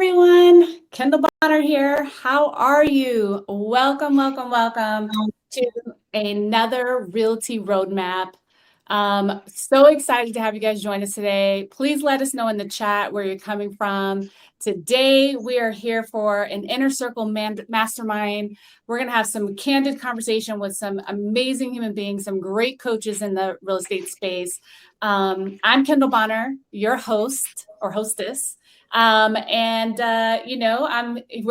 everyone. Kendall here. How are you? Welcome to another Realty Roadmap. So excited to have you guys join us today. Please let us know in the chat where you're coming from. Today, we are here for an Inner Circle Mastermind. We're going to have some candid conversation with some amazing human beings, some great coaches in the real estate space. I'm Kendall Bonner, your host or hostess. We're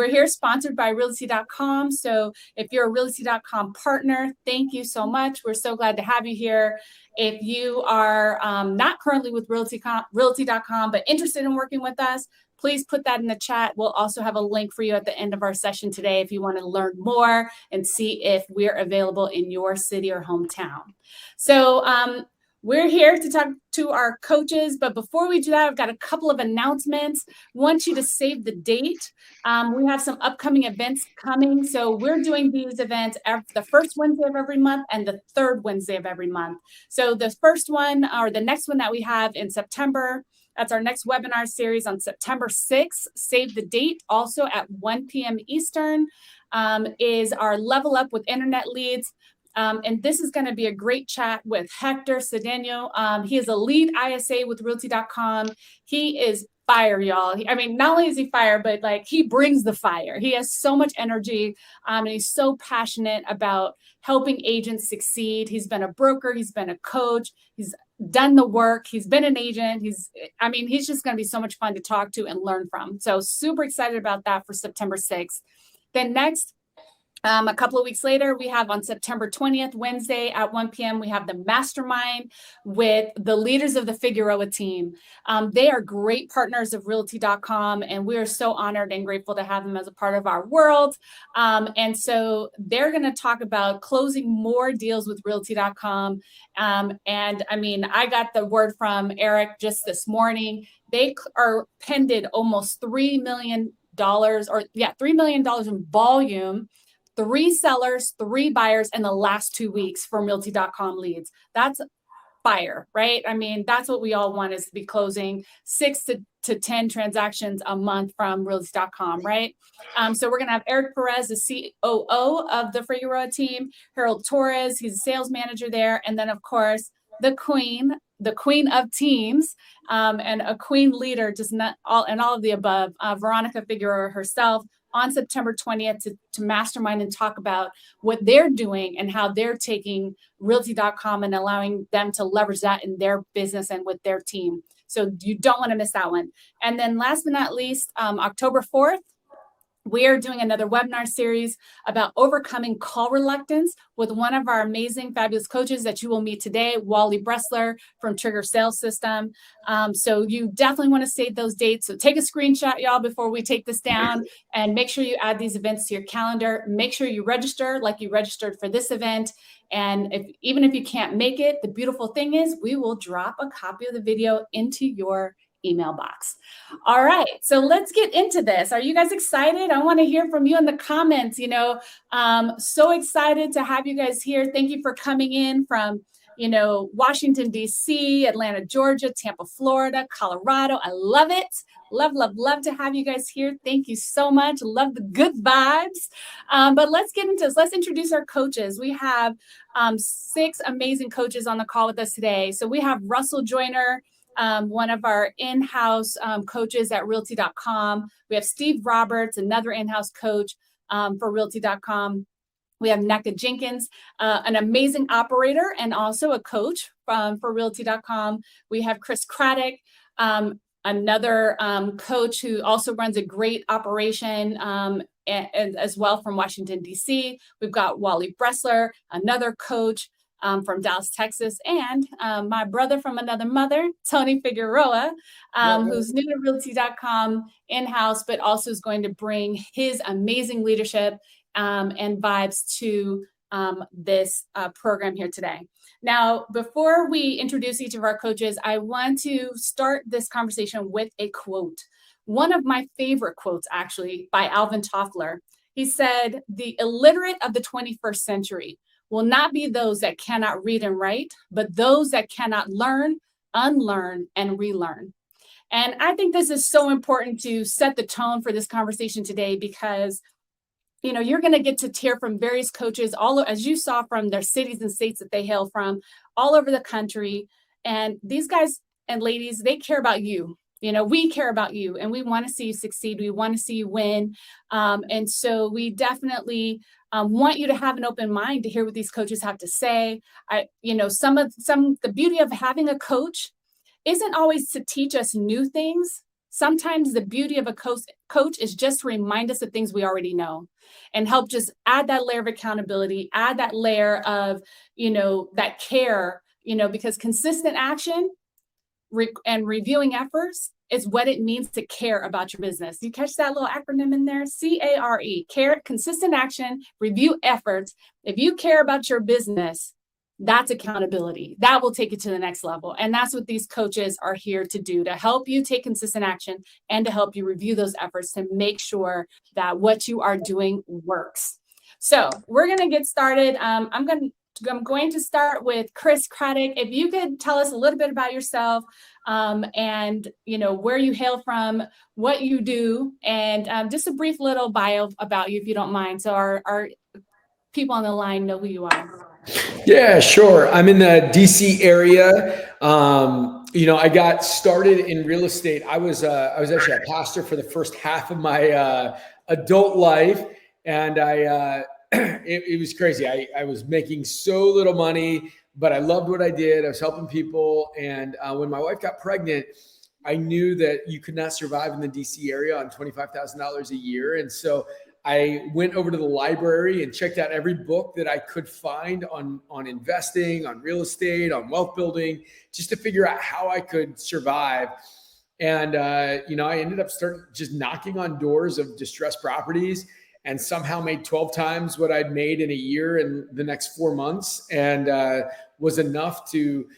here sponsored by Realty.com. So if you're a Realty.com partner, thank you so much. We're so glad to have you here. If you are not currently with Realty.com, but interested in working with us, please put that in the chat. We'll also have a link for you at the end of our session today if you want to learn more and see if we're available in your city or hometown. So we're here to talk to our coaches, but before we do that, I've got a couple of announcements. I want you to save the date. We have some upcoming events coming. So we're doing these events the first Wednesday of every month and the third Wednesday of every month. So the first one or the next one that we have in September, that's our next webinar series on September 6th. Save the date. Also at 1 p.m. Eastern is our Level Up with Internet Leads. And this is going to be a great chat with Hector Cedeno. He is a lead ISA with Realty.com. He is fire, y'all. Not only is he fire, but like he brings the fire. He has so much energy, and he's so passionate about helping agents succeed. He's been a broker. He's been a coach. He's done the work. He's been an agent. He's just going to be so much fun to talk to and learn from. So super excited about that for September 6th. Then next, a couple of weeks later, we have on September 20th, Wednesday at 1 p.m., we have the mastermind with the leaders of the Figueroa team. They are great partners of Realty.com, and we are so honored and grateful to have them as a part of our world. And so they're going to talk about closing more deals with Realty.com. I got the word from Eric just this morning. They are pended almost $3 million, $3 million in volume. 3 sellers, 3 buyers in the last 2 weeks from Realty.com leads. That's fire, right? That's what we all want, is to be closing 6 to 10 transactions a month from Realty.com, right? So we're going to have Eric Perez, the COO of the Figueroa team, Harold Torres, he's a sales manager there, and then, of course, the queen of teams, and a queen leader, all of the above, Veronica Figueroa herself, on September 20th to mastermind and talk about what they're doing and how they're taking Realty.com and allowing them to leverage that in their business and with their team. So you don't want to miss that one. And then last but not least, October 4th, we are doing another webinar series about overcoming call reluctance with one of our amazing, fabulous coaches that you will meet today, Wally Bressler from Trigger Sales System. So you definitely want to save those dates. So take a screenshot, y'all, before we take this down, and make sure you add these events to your calendar. Make sure you register like you registered for this event. And even if you can't make it, the beautiful thing is we will drop a copy of the video into your email box. All right, so let's get into this. Are you guys excited? I want to hear from you in the comments. So excited to have you guys here. Thank you for coming in from, Washington, D.C., Atlanta, Georgia, Tampa, Florida, Colorado. I love it. Love to have you guys here. Thank you so much. Love the good vibes. But let's get into this. Let's introduce our coaches. We have 6 amazing coaches on the call with us today. So we have Russell Joyner, one of our in-house coaches at Realty.com. We have Steve Roberts, another in-house coach for Realty.com. We have Neka Jenkins, an amazing operator and also a coach for Realty.com. We have Chris Craddock, another coach who also runs a great operation and as well from Washington, D.C. We've got Wally Bressler, another coach from Dallas, Texas, and my brother from another mother, Tony Figueroa, who's new to Realty.com in-house, but also is going to bring his amazing leadership and vibes to this program here today. Now, before we introduce each of our coaches, I want to start this conversation with a quote. One of my favorite quotes, actually, by Alvin Toffler. He said, "The illiterate of the 21st century will not be those that cannot read and write, but those that cannot learn, unlearn, and relearn." And I think this is so important to set the tone for this conversation today, because you're going to get to hear from various coaches, all as you saw, from their cities and states that they hail from, all over the country. And these guys and ladies, they care about you. We care about you, and we want to see you succeed. We want to see you win. And so we definitely want you to have an open mind to hear what these coaches have to say. The beauty of having a coach isn't always to teach us new things. Sometimes the beauty of a coach is just to remind us of things we already know, and help just add that layer of accountability, add that layer of, that care, because consistent action and reviewing efforts is what it means to care about your business. You catch that little acronym in there? CARE, care, consistent action, review efforts. If you care about your business, that's accountability. That will take you to the next level. And that's what these coaches are here to do, to help you take consistent action and to help you review those efforts to make sure that what you are doing works. So we're going to get started. I'm going to start with Chris Craddock. If you could tell us a little bit about yourself, and where you hail from, what you do, and just a brief little bio about you, if you don't mind, so our people on the line know who you are. Yeah, sure. I'm in the DC area. I got started in real estate. I was actually a pastor for the first half of my adult life, and it was crazy. I was making so little money, but I loved what I did. I was helping people, and when my wife got pregnant, I knew that you could not survive in the DC area on $25,000 a year, and so I went over to the library and checked out every book that I could find on investing, on real estate, on wealth building, just to figure out how I could survive. And, I ended up just knocking on doors of distressed properties, and somehow made 12 times what I'd made in a year in the next 4 months, and was enough to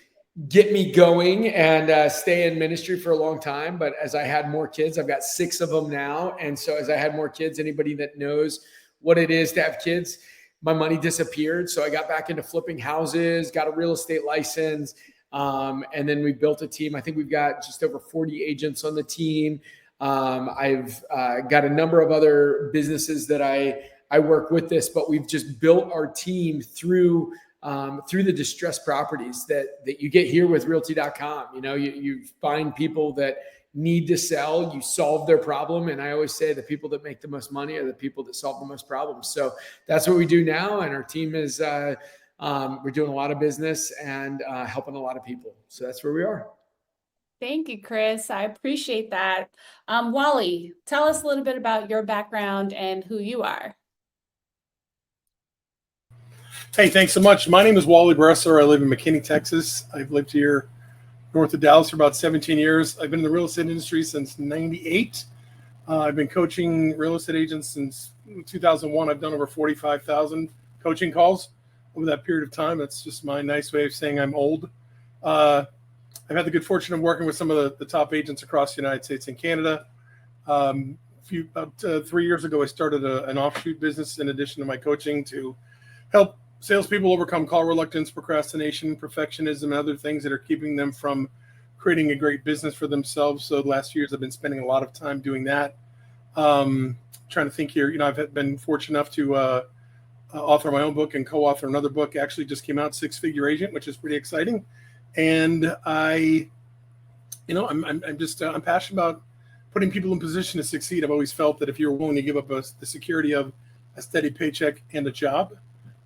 get me going and stay in ministry for a long time. But as I had more kids, I've got 6 of them now. And so as I had more kids, anybody that knows what it is to have kids, my money disappeared. So I got back into flipping houses, got a real estate license. And then we built a team. I think we've got just over 40 agents on the team. I've got a number of other businesses that I work with this, but we've just built our team through the distressed properties that you get here with realty.com. You find people that need to sell, you solve their problem. And I always say the people that make the most money are the people that solve the most problems. So that's what we do now. And our team is, we're doing a lot of business and helping a lot of people. So that's where we are. Thank you, Chris. I appreciate that. Wally, tell us a little bit about your background and who you are. Hey, thanks so much. My name is Wally Bresser. I live in McKinney, Texas. I've lived here north of Dallas for about 17 years. I've been in the real estate industry since 98. I've been coaching real estate agents since 2001. I've done over 45,000 coaching calls over that period of time. That's just my nice way of saying I'm old. I've had the good fortune of working with some of the top agents across the United States and Canada. About 3 years ago, I started an offshoot business in addition to my coaching to help salespeople overcome call reluctance, procrastination, perfectionism, and other things that are keeping them from creating a great business for themselves. So the last few years, I've been spending a lot of time doing that. Trying to think here, I've been fortunate enough to author my own book and co-author another book. Actually just came out, Six Figure Agent, which is pretty exciting. And I'm passionate about putting people in position to succeed. I've always felt that if you're willing to give up the security of a steady paycheck and a job,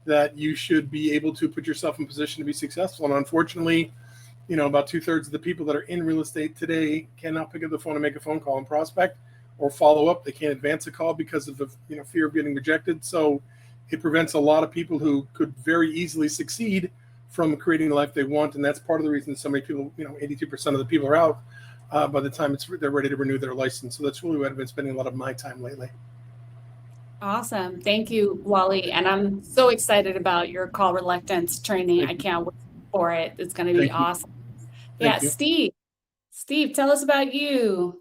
that you should be able to put yourself in position to be successful. And unfortunately, about 2/3 of the people that are in real estate today cannot pick up the phone and make a phone call and prospect or follow up. They can't advance a call because of the fear of getting rejected. So it prevents a lot of people who could very easily succeed from creating the life they want. And that's part of the reason so many people, 82% of the people are out by the time they're ready to renew their license. So that's really what I've been spending a lot of my time lately. Awesome. Thank you, Wally. And I'm so excited about your call reluctance training. I can't wait for it. It's going to be awesome. Yeah, Steve. Steve, tell us about you.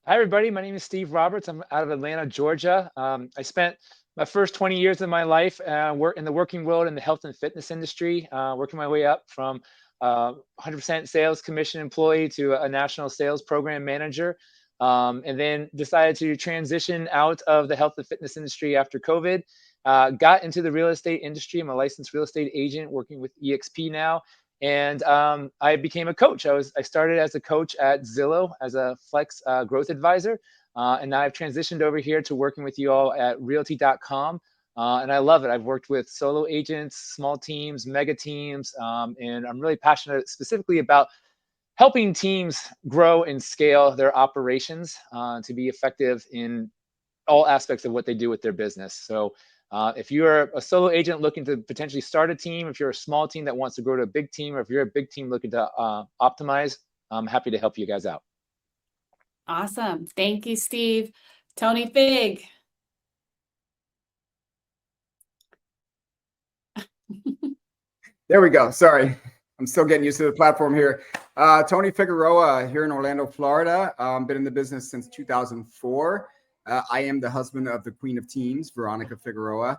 Hi, everybody. My name is Steve Roberts. I'm out of Atlanta, Georgia. I spent my first 20 years of my life in the working world in the health and fitness industry, working my way up from 100% sales commission employee to a national sales program manager. And then decided to transition out of the health and fitness industry after COVID. Got into the real estate industry. I'm a licensed real estate agent working with EXP now. And I became a coach. I started as a coach at Zillow as a flex growth advisor. And now I've transitioned over here to working with you all at realty.com. And I love it. I've worked with solo agents, small teams, mega teams, and I'm really passionate specifically about helping teams grow and scale their operations to be effective in all aspects of what they do with their business. So if you're a solo agent looking to potentially start a team, if you're a small team that wants to grow to a big team, or if you're a big team looking to optimize, I'm happy to help you guys out. Awesome. Thank you, Steve. Tony Fig. There we go. Sorry. I'm still getting used to the platform here. Tony Figueroa here in Orlando, Florida. Been in the business since 2004. I am the husband of the Queen of Teams, Veronica Figueroa.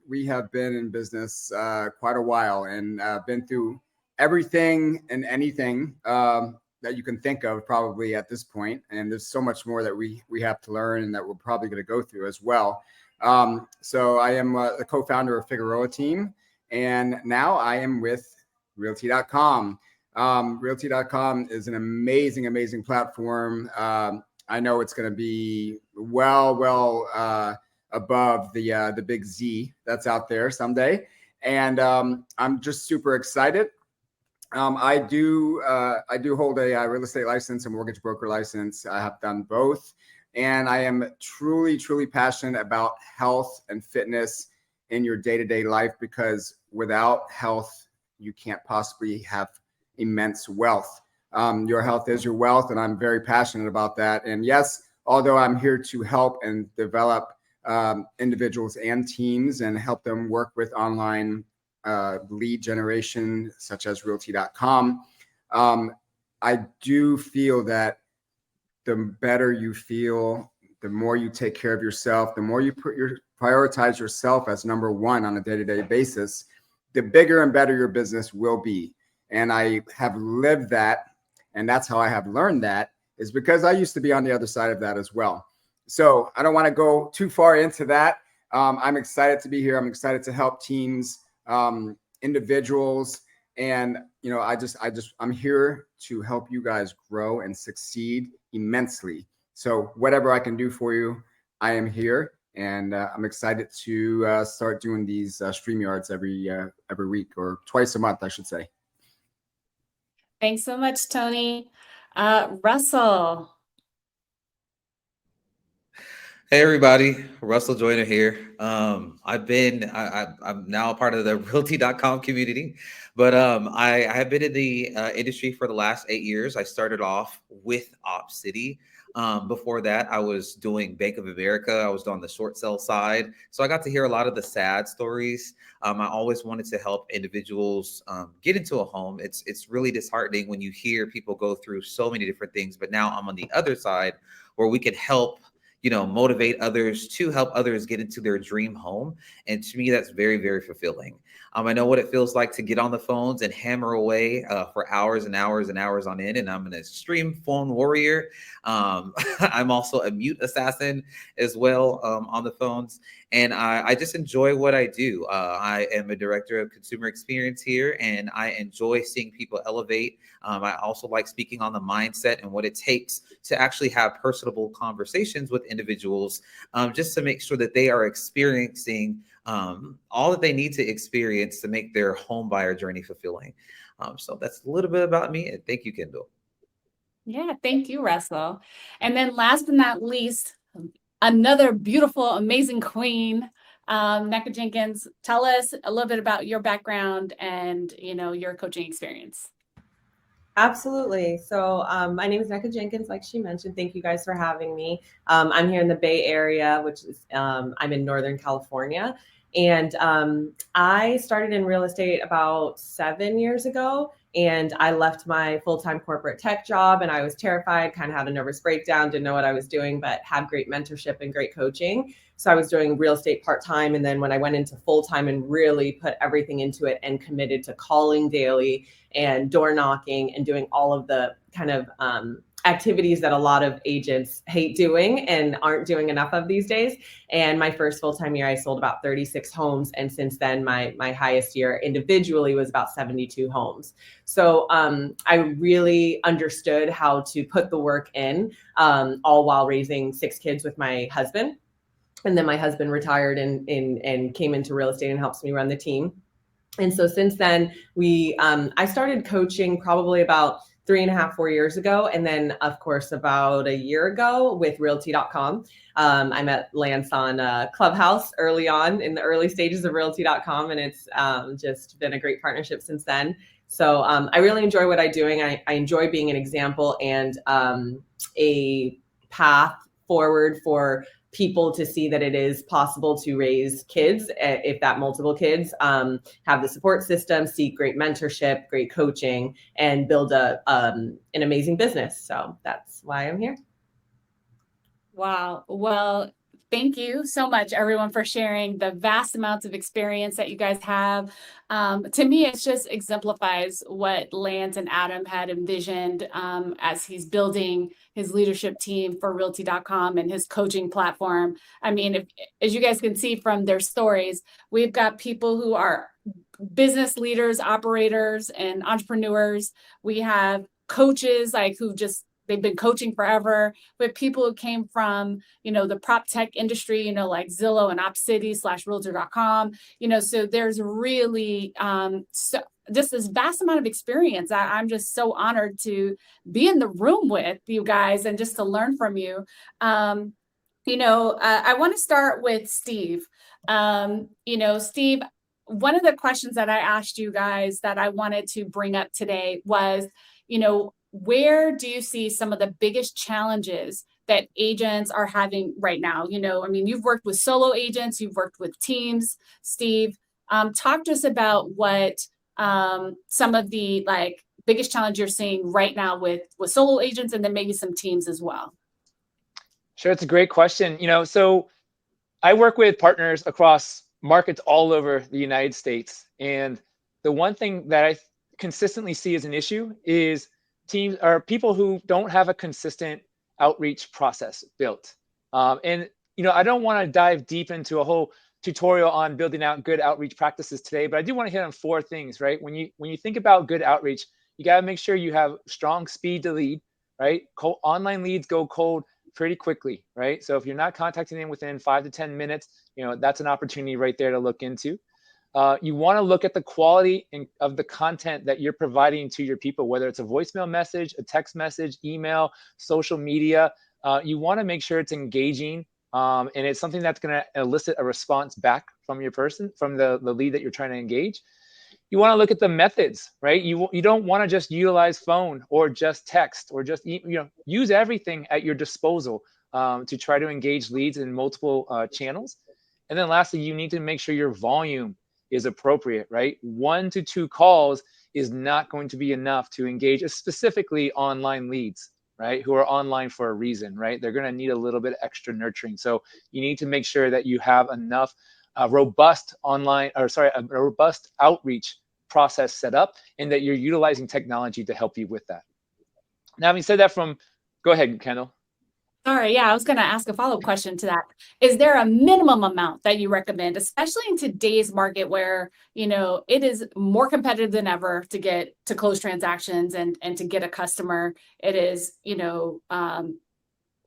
We have been in business quite a while and been through everything and anything that you can think of probably at this point. And there's so much more that we have to learn and that we're probably going to go through as well. So I am the co-founder of Figueroa Team. And now I am with realty.com. Realty.com is an amazing, amazing platform. I know it's going to be well above the big Z that's out there someday. And I'm just super excited. I do hold a real estate license, a mortgage broker license. I have done both. And I am truly, truly passionate about health and fitness in your day-to-day life, because without health, you can't possibly have immense wealth. Your health is your wealth, and I'm very passionate about that. And yes, although I'm here to help and develop individuals and teams and help them work with online lead generation, such as realty.com, I do feel that the better you feel, the more you take care of yourself, the more you prioritize yourself as number one on a day-to-day basis, the bigger and better your business will be. And I have lived that. And that's how I have learned that, is because I used to be on the other side of that as well. So I don't want to go too far into that. I'm excited to be here. I'm excited to help teams, individuals. And, you know, I'm here to help you guys grow and succeed immensely. So whatever I can do for you, I am here. And I'm excited to start doing these StreamYards every week, or twice a month, I should say. Thanks so much, Tony. Russell. Hey everybody, Russell Joyner here. I'm now a part of the realty.com community, but I have been in the industry for the last 8 years. I started off with OpCity. Before that, I was doing Bank of America. I was on the short sell side. So I got to hear a lot of the sad stories. I always wanted to help individuals get into a home. It's really disheartening when you hear people go through so many different things, but now I'm on the other side where we can help, motivate others to help others get into their dream home. And to me, that's very, very fulfilling. I know what it feels like to get on the phones and hammer away for hours and hours and hours on end. And I'm an extreme phone warrior. I'm also a mute assassin as well on the phones. And I just enjoy what I do. I am a director of consumer experience here, and I enjoy seeing people elevate. I also like speaking on the mindset and what it takes to actually have personable conversations with individuals, just to make sure that they are experiencing all that they need to experience to make their home buyer journey fulfilling. So that's a little bit about me. And thank you, Kendall. Yeah, thank you, Russell. And then last but not least, another beautiful, amazing queen, Nneka Jenkins. Tell us a little bit about your background and, your coaching experience. Absolutely. So my name is Nneka Jenkins, like she mentioned. Thank you guys for having me. I'm here in the Bay Area, which is I'm in Northern California. And I started in real estate about 7 years ago. And I left my full-time corporate tech job, and I was terrified, kind of had a nervous breakdown, didn't know what I was doing, but had great mentorship and great coaching. So I was doing real estate part-time. And then when I went into full-time and really put everything into it and committed to calling daily and door knocking and doing all of the kind of activities that a lot of agents hate doing and aren't doing enough of these days. And my first full-time year, I sold about 36 homes. And since then, my highest year individually was about 72 homes. So I really understood how to put the work in, all while raising 6 kids with my husband. And then my husband retired and came into real estate and helps me run the team. And so since then, I started coaching probably about 3.5, 4 years ago. And then, of course, about a year ago with realty.com. I met Lance on Clubhouse early on in the early stages of realty.com. And it's just been a great partnership since then. So I really enjoy what I'm doing. I enjoy being an example and a path forward for people to see that it is possible to raise kids, if that multiple kids, have the support system, seek great mentorship, great coaching, and build an amazing business. So that's why I'm here. Wow. Well, thank you so much, everyone, for sharing the vast amounts of experience that you guys have. To me, it just exemplifies what Lance and Adam had envisioned as he's building his leadership team for realty.com and his coaching platform. I mean, as you guys can see from their stories, we've got people who are business leaders, operators, and entrepreneurs. We have coaches they've been coaching forever, with people who came from, the prop tech industry, like Zillow and OpCity/Realtor.com, so there's really just this vast amount of experience. I'm just so honored to be in the room with you guys and just to learn from you. I want to start with Steve. Steve, one of the questions that I asked you guys that I wanted to bring up today was, where do you see some of the biggest challenges that agents are having right now? You've worked with solo agents, you've worked with teams. Steve, talk to us about what some of the biggest challenge you're seeing right now with solo agents, and then maybe some teams as well. Sure, it's a great question. So I work with partners across markets all over the United States. And the one thing that I consistently see as an issue is teams are people who don't have a consistent outreach process built. I don't want to dive deep into a whole tutorial on building out good outreach practices today, but I do want to hit on 4 things, right? When you think about good outreach, you got to make sure you have strong speed to lead, right? Online leads go cold pretty quickly, right? So if you're not contacting them within 5 to 10 minutes, that's an opportunity right there to look into. You want to look at the quality of the content that you're providing to your people, whether it's a voicemail message, a text message, email, social media. You want to make sure it's engaging and it's something that's going to elicit a response back from your person, from the lead that you're trying to engage. You want to look at the methods, right? You don't want to just utilize phone or just text or just use everything at your disposal to try to engage leads in multiple channels. And then lastly, you need to make sure your volume is appropriate, right? 1 to 2 calls is not going to be enough to engage specifically online leads, right? Who are online for a reason, right? They're going to need a little bit extra nurturing. So you need to make sure that you have enough robust outreach process set up and that you're utilizing technology to help you with that. Now, having said that, go ahead, Kendall. Sorry, yeah, I was going to ask a follow-up question to that. Is there a minimum amount that you recommend, especially in today's market where, it is more competitive than ever to close transactions and to get a customer? It is, you're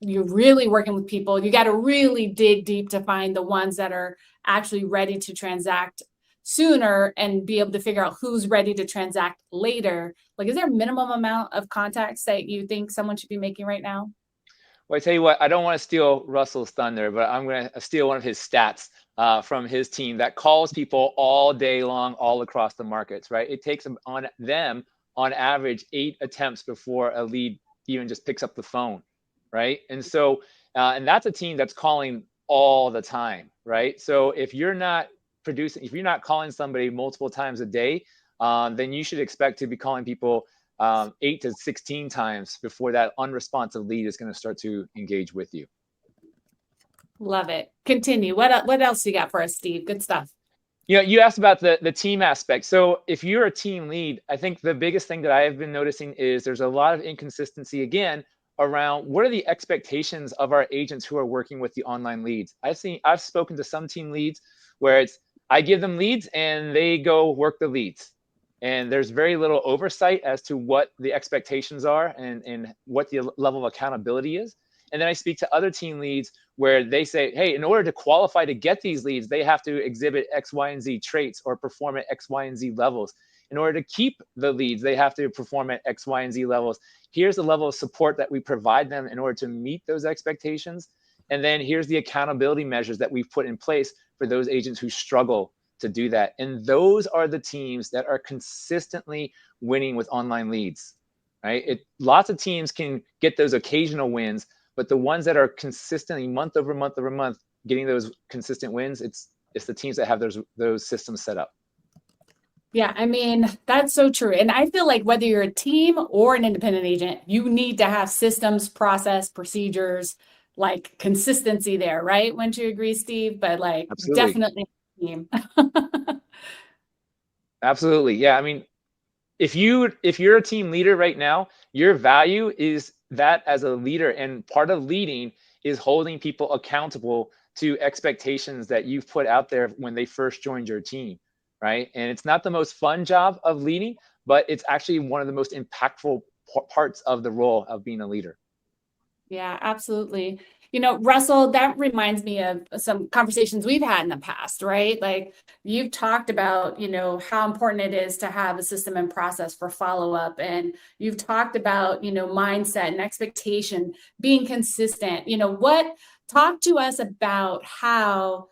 really working with people. You got to really dig deep to find the ones that are actually ready to transact sooner and be able to figure out who's ready to transact later. Is there a minimum amount of contacts that you think someone should be making right now? Well, I tell you what, I don't want to steal Russell's thunder, but I'm going to steal one of his stats from his team that calls people all day long, all across the markets, right? It takes them on average 8 attempts before a lead even just picks up the phone, right? And so, and that's a team that's calling all the time, right? So if you're not calling somebody multiple times a day, then you should expect to be calling people 8 to 16 times before that unresponsive lead is going to start to engage with you. Love it. Continue. What else you got for us, Steve? Good stuff. You asked about the team aspect. So if you're a team lead, I think the biggest thing that I have been noticing is there's a lot of inconsistency, again, around what are the expectations of our agents who are working with the online leads. I've spoken to some team leads where I give them leads and they go work the leads. And there's very little oversight as to what the expectations are and what the level of accountability is. And then I speak to other team leads where they say, hey, in order to qualify to get these leads, they have to exhibit X, Y, and Z traits or perform at X, Y, and Z levels. In order to keep the leads, they have to perform at X, Y, and Z levels. Here's the level of support that we provide them in order to meet those expectations. And then here's the accountability measures that we've put in place for those agents who struggle to do that. And those are the teams that are consistently winning with online leads, right? Lots of teams can get those occasional wins, but the ones that are consistently month over month over month getting those consistent wins, it's the teams that have those systems set up. Yeah, I mean, that's so true. And I feel like whether you're a team or an independent agent, you need to have systems, process, procedures, like consistency there, right? Wouldn't you agree, Steve? But like Absolutely. definitely team. Absolutely. Yeah. I mean, if you're a team leader right now, your value is that as a leader, and part of leading is holding people accountable to expectations that you've put out there when they first joined your team, right? And it's not the most fun job of leading, but it's actually one of the most impactful parts of the role of being a leader. Yeah, absolutely. Russell, that reminds me of some conversations we've had in the past, right? Like you've talked about, how important it is to have a system and process for follow-up. And you've talked about, mindset and expectation, being consistent. Talk to us about how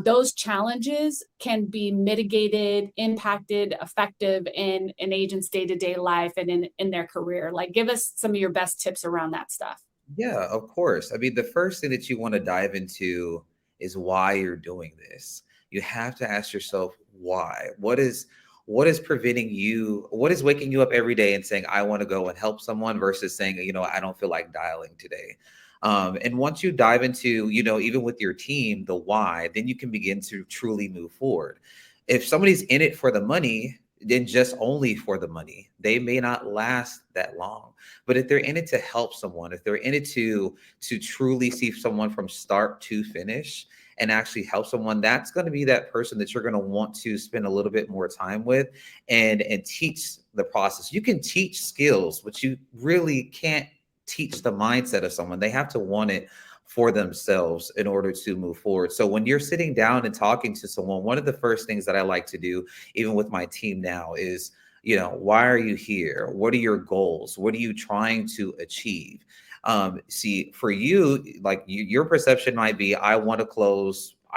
those challenges can be mitigated, impacted, effective in an agent's day-to-day life and in their career. Like give us some of your best tips around that stuff. Yeah, of course. I mean, the first thing that you want to dive into is why you're doing this. You have to ask yourself why. What is preventing you? What is waking you up every day and saying, I want to go and help someone versus saying, I don't feel like dialing today. And once you dive into, even with your team, the why, then you can begin to truly move forward. If somebody's in it for the money, then just only for the money, they may not last that long. But if they're in it to help someone, if they're in it to truly see someone from start to finish and actually help someone, that's going to be that person that you're going to want to spend a little bit more time with and teach the process. You can teach skills, but you really can't teach the mindset of someone. They have to want it for themselves in order to move forward. So when you're sitting down and talking to someone, one of the first things that I like to do, even with my team now, is, why are you here? What are your goals? What are you trying to achieve? See, for you, like your perception might be, I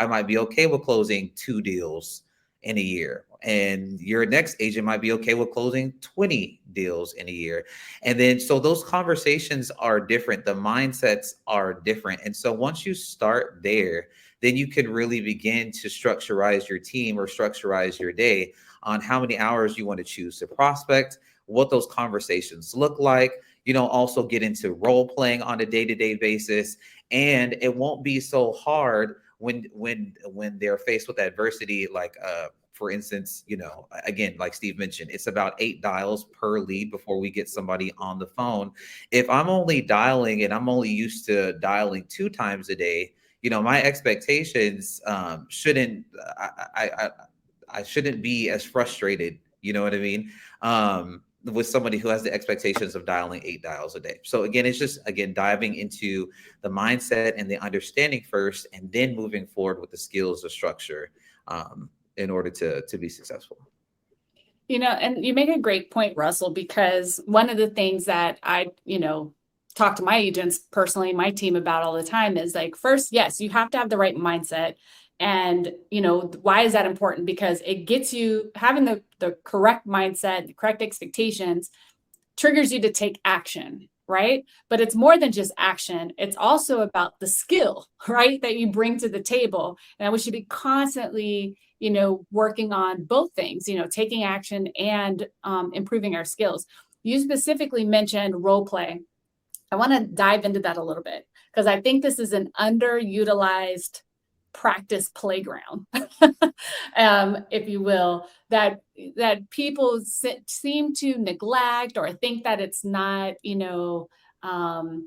might be okay with closing 2 deals in a year. And your next agent might be okay with closing 20 deals in a year. And then, so those conversations are different. The mindsets are different. And so once you start there, then you can really begin to structurize your team or structurize your day on how many hours you want to choose to prospect, what those conversations look like, also get into role playing on a day-to-day basis. And it won't be so hard when they're faced with adversity, like for instance, again, like Steve mentioned, it's about 8 dials per lead before we get somebody on the phone. If I'm only dialing and I'm only used to dialing 2 times a day, my expectations shouldn't I shouldn't be as frustrated, you know what I mean? With somebody who has the expectations of dialing 8 dials a day. So again, it's just, diving into the mindset and the understanding first, and then moving forward with the skills or structure in order to be successful. And you make a great point, Russell, because one of the things that I, talk to my agents personally, my team about all the time is like, first, yes, you have to have the right mindset. And, why is that important? Because it gets you having the correct mindset, the correct expectations, triggers you to take action. right? But it's more than just action. It's also about the skill, right, that you bring to the table. And we should be constantly, working on both things, taking action and improving our skills. You specifically mentioned role play. I want to dive into that a little bit because I think this is an underutilized practice playground, if you will, that people seem to neglect or think that it's not, not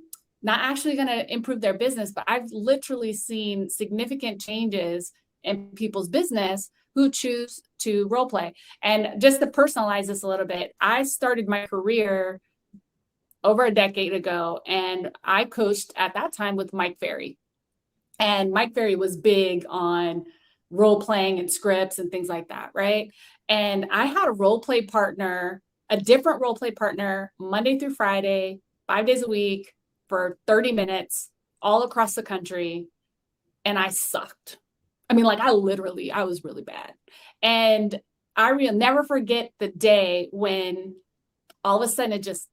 actually going to improve their business. But I've literally seen significant changes in people's business who choose to role play. And just to personalize this a little bit, I started my career over a decade ago, and I coached at that time with Mike Ferry. And Mike Ferry was big on role playing and scripts and things like that, right? And I had a role play partner, a different role play partner, Monday through Friday, 5 days a week for 30 minutes all across the country. And I sucked. I mean, like I was really bad. And I will never forget the day when all of a sudden it just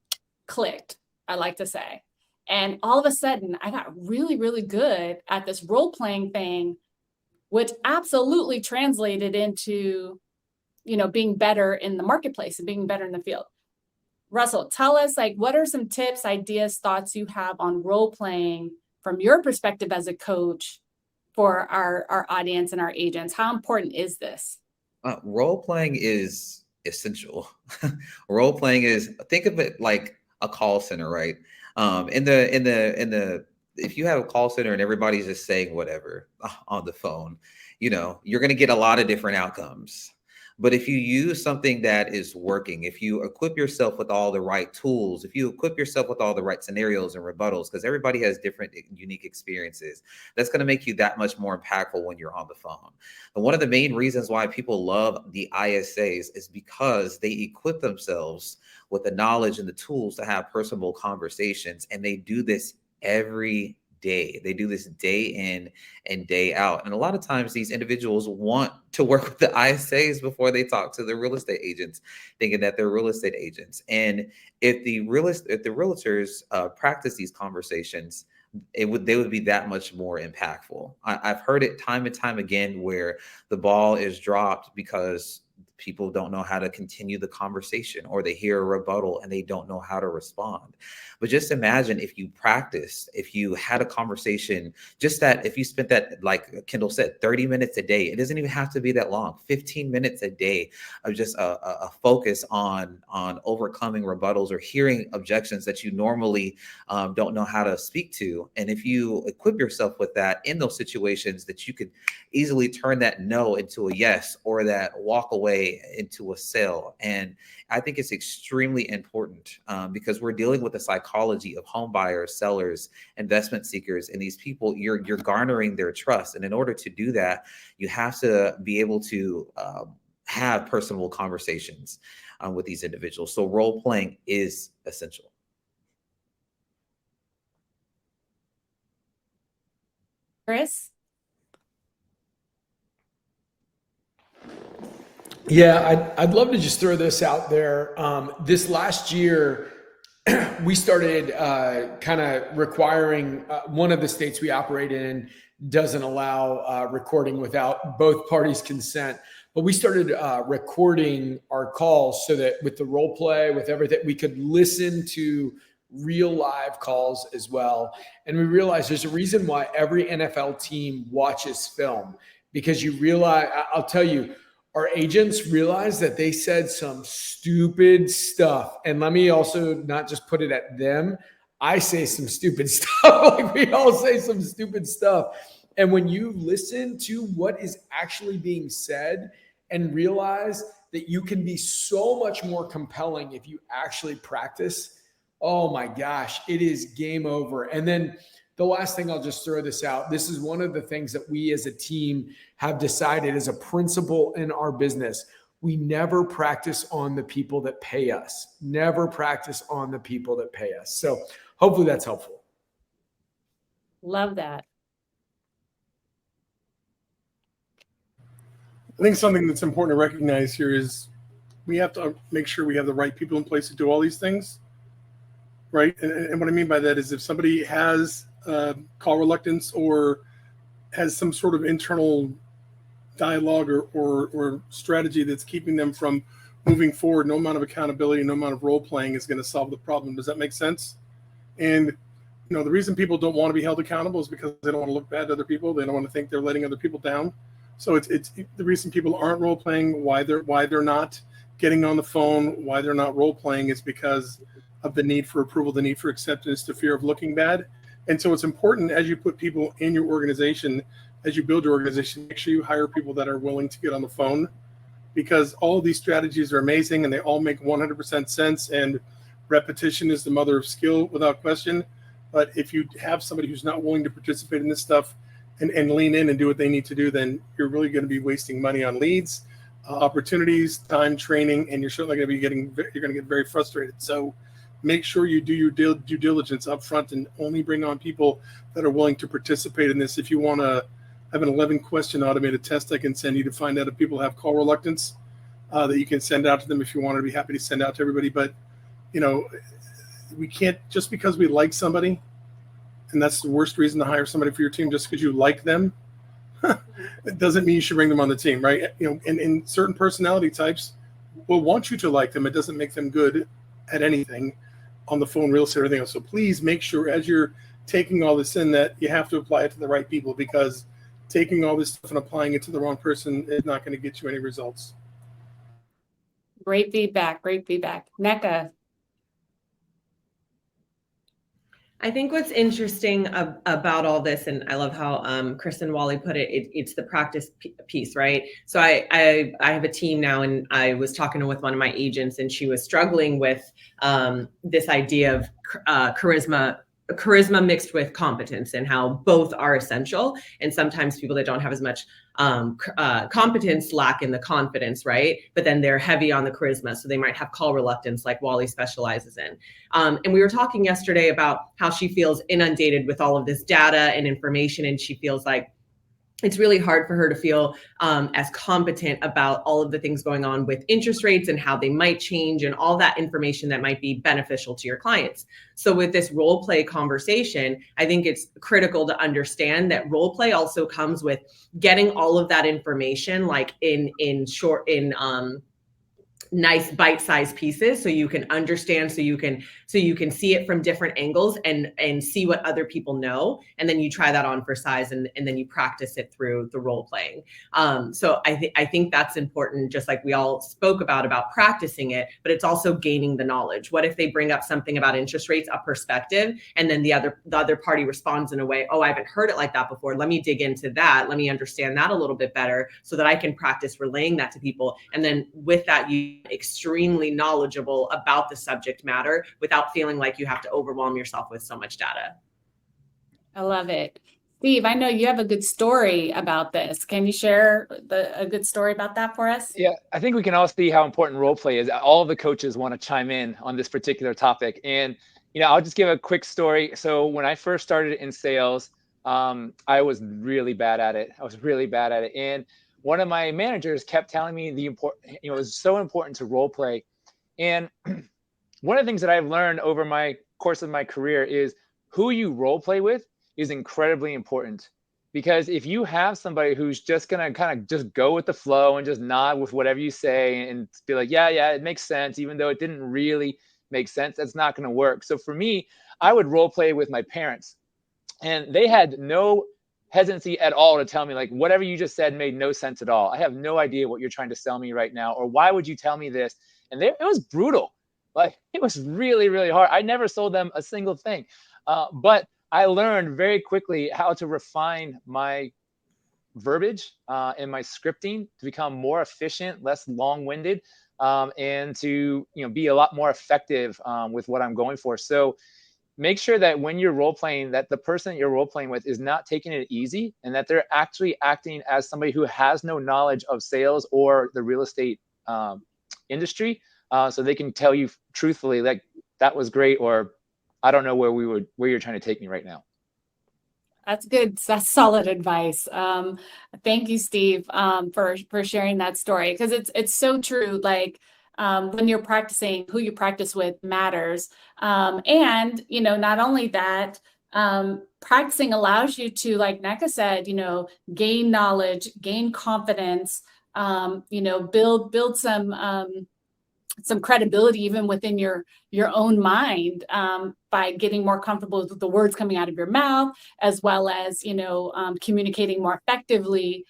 clicked, I like to say. And all of a sudden, I got really, really good at this role playing thing, which absolutely translated into, being better in the marketplace and being better in the field. Russell, tell us, like, what are some tips, ideas, thoughts you have on role playing from your perspective as a coach for our audience and our agents? How important is this? Role playing is essential. Role playing is, think of it like a call center, right? If you have a call center and everybody's just saying whatever on the phone, you're going to get a lot of different outcomes. But if you use something that is working, if you equip yourself with all the right tools, if you equip yourself with all the right scenarios and rebuttals, because everybody has different unique experiences, that's going to make you that much more impactful when you're on the phone. And one of the main reasons why people love the ISAs is because they equip themselves with the knowledge and the tools to have personable conversations. And they do this every day. They do this day in and day out. And a lot of times these individuals want to work with the ISAs before they talk to the real estate agents, thinking that they're real estate agents. And if the realtors practice these conversations, they would be that much more impactful. I've heard it time and time again where the ball is dropped because people don't know how to continue the conversation, or they hear a rebuttal and they don't know how to respond. But just imagine if you practiced, if you had a conversation, just that if you spent that, like Kendall said, 30 minutes a day, it doesn't even have to be that long, 15 minutes a day of just a focus on overcoming rebuttals or hearing objections that you normally don't know how to speak to. And if you equip yourself with that in those situations, that you could easily turn that no into a yes, or that walk away into a sale. And I think it's extremely important because we're dealing with the psychology of home buyers, sellers, investment seekers, and these people, you're garnering their trust. And in order to do that, you have to be able to have personal conversations with these individuals. So role playing is essential. Chris? Yeah, I'd love to just throw this out there. This last year, we started kind of requiring one of the states we operate in doesn't allow recording without both parties' consent. But we started recording our calls so that with the role play, with everything, we could listen to real live calls as well. And we realized there's a reason why every NFL team watches film, because you realize, I'll tell you, our agents realized that they said some stupid stuff. And let me also not just put it at them. I say some stupid stuff. Like we all say some stupid stuff. And when you listen to what is actually being said and realize that you can be so much more compelling if you actually practice, oh my gosh, it is game over. And then the last thing, I'll just throw this out. This is one of the things that we as a team have decided as a principle in our business. We never practice on the people that pay us. Never practice on the people that pay us. So hopefully that's helpful. Love that. I think something that's important to recognize here is we have to make sure we have the right people in place to do all these things. right? And what I mean by that is if somebody has call reluctance or has some sort of internal dialogue or strategy that's keeping them from moving forward, no amount of accountability, no amount of role playing is going to solve the problem. Does that make sense? And the reason people don't want to be held accountable is because they don't want to look bad to other people. They don't want to think they're letting other people down. So it's the reason people aren't role playing, why they're not getting on the phone, why they're not role playing is because of the need for approval, the need for acceptance, the fear of looking bad. And so it's important as you put people in your organization, as you build your organization, make sure you hire people that are willing to get on the phone, because all of these strategies are amazing and they all make 100% sense. And repetition is the mother of skill without question. But if you have somebody who's not willing to participate in this stuff and lean in and do what they need to do, then you're really going to be wasting money on leads, opportunities, time, training, and you're certainly going to be you're going to get very frustrated. So make sure you do your due diligence up front and only bring on people that are willing to participate in this. If you want to have an 11-question automated test I can send you to find out if people have call reluctance, that you can send out to them if you want. To be happy to send out to everybody. But, we can't, just because we like somebody, and that's the worst reason to hire somebody for your team, just because you like them, it doesn't mean you should bring them on the team, right? And certain personality types will want you to like them. It doesn't make them good at anything on the phone, real estate, or anything else. So please make sure as you're taking all this in that you have to apply it to the right people, because taking all this stuff and applying it to the wrong person is not going to get you any results. Great feedback. Great feedback. NECA. I think what's interesting about all this, and I love how Chris and Wally put it, it's the practice piece, right? So I have a team now, and I was talking with one of my agents, and she was struggling with this idea of charisma mixed with competence, and how both are essential. And sometimes people that don't have as much competence lack in the confidence, right? But then they're heavy on the charisma. So they might have call reluctance, like Wally specializes in. And we were talking yesterday about how she feels inundated with all of this data and information. And she feels like it's really hard for her to feel as competent about all of the things going on with interest rates and how they might change and all that information that might be beneficial to your clients. So with this role play conversation, I think it's critical to understand that role play also comes with getting all of that information, like in nice bite-sized pieces, so you can understand, so you can see it from different angles and see what other people know, and then you try that on for size, and then you practice it through the role playing. So I think that's important, just like we all spoke about practicing it, but it's also gaining the knowledge. What if they bring up something about interest rates, a perspective, and then the other party responds in a way, oh, I haven't heard it like that before. Let me dig into that. Let me understand that a little bit better so that I can practice relaying that to people. And then with that, you extremely knowledgeable about the subject matter without feeling like you have to overwhelm yourself with so much data. I love it. Steve, I know you have a good story about this. Can you share a good story about that for us? Yeah, I think we can all see how important role play is. All of the coaches want to chime in on this particular topic. And, I'll just give a quick story. So when I first started in sales, I was really bad at it. And one of my managers kept telling me it was so important to role play. And one of the things that I've learned over my course of my career is who you role play with is incredibly important. Because if you have somebody who's just going to kind of just go with the flow and just nod with whatever you say and be like, yeah, it makes sense, even though it didn't really make sense, that's not going to work. So for me, I would role play with my parents, and they had no hesitancy at all to tell me, like, whatever you just said made no sense at all. I have no idea what you're trying to sell me right now, or why would you tell me this? And it was brutal. Like, it was really, really hard. I never sold them a single thing. But I learned very quickly how to refine my verbiage and my scripting to become more efficient, less long-winded, and to be a lot more effective with what I'm going for. So make sure that when you're role playing, that the person that you're role playing with is not taking it easy, and that they're actually acting as somebody who has no knowledge of sales or the real estate industry, so they can tell you truthfully, like, that was great, or I don't know where you're trying to take me right now. That's good. That's solid advice. Thank you, Steve, for sharing that story, because it's so true. Like, when you're practicing, who you practice with matters. And, not only that, practicing allows you to, like Neka said, gain knowledge, gain confidence, build some credibility even within your own mind, by getting more comfortable with the words coming out of your mouth, as well as communicating more effectively,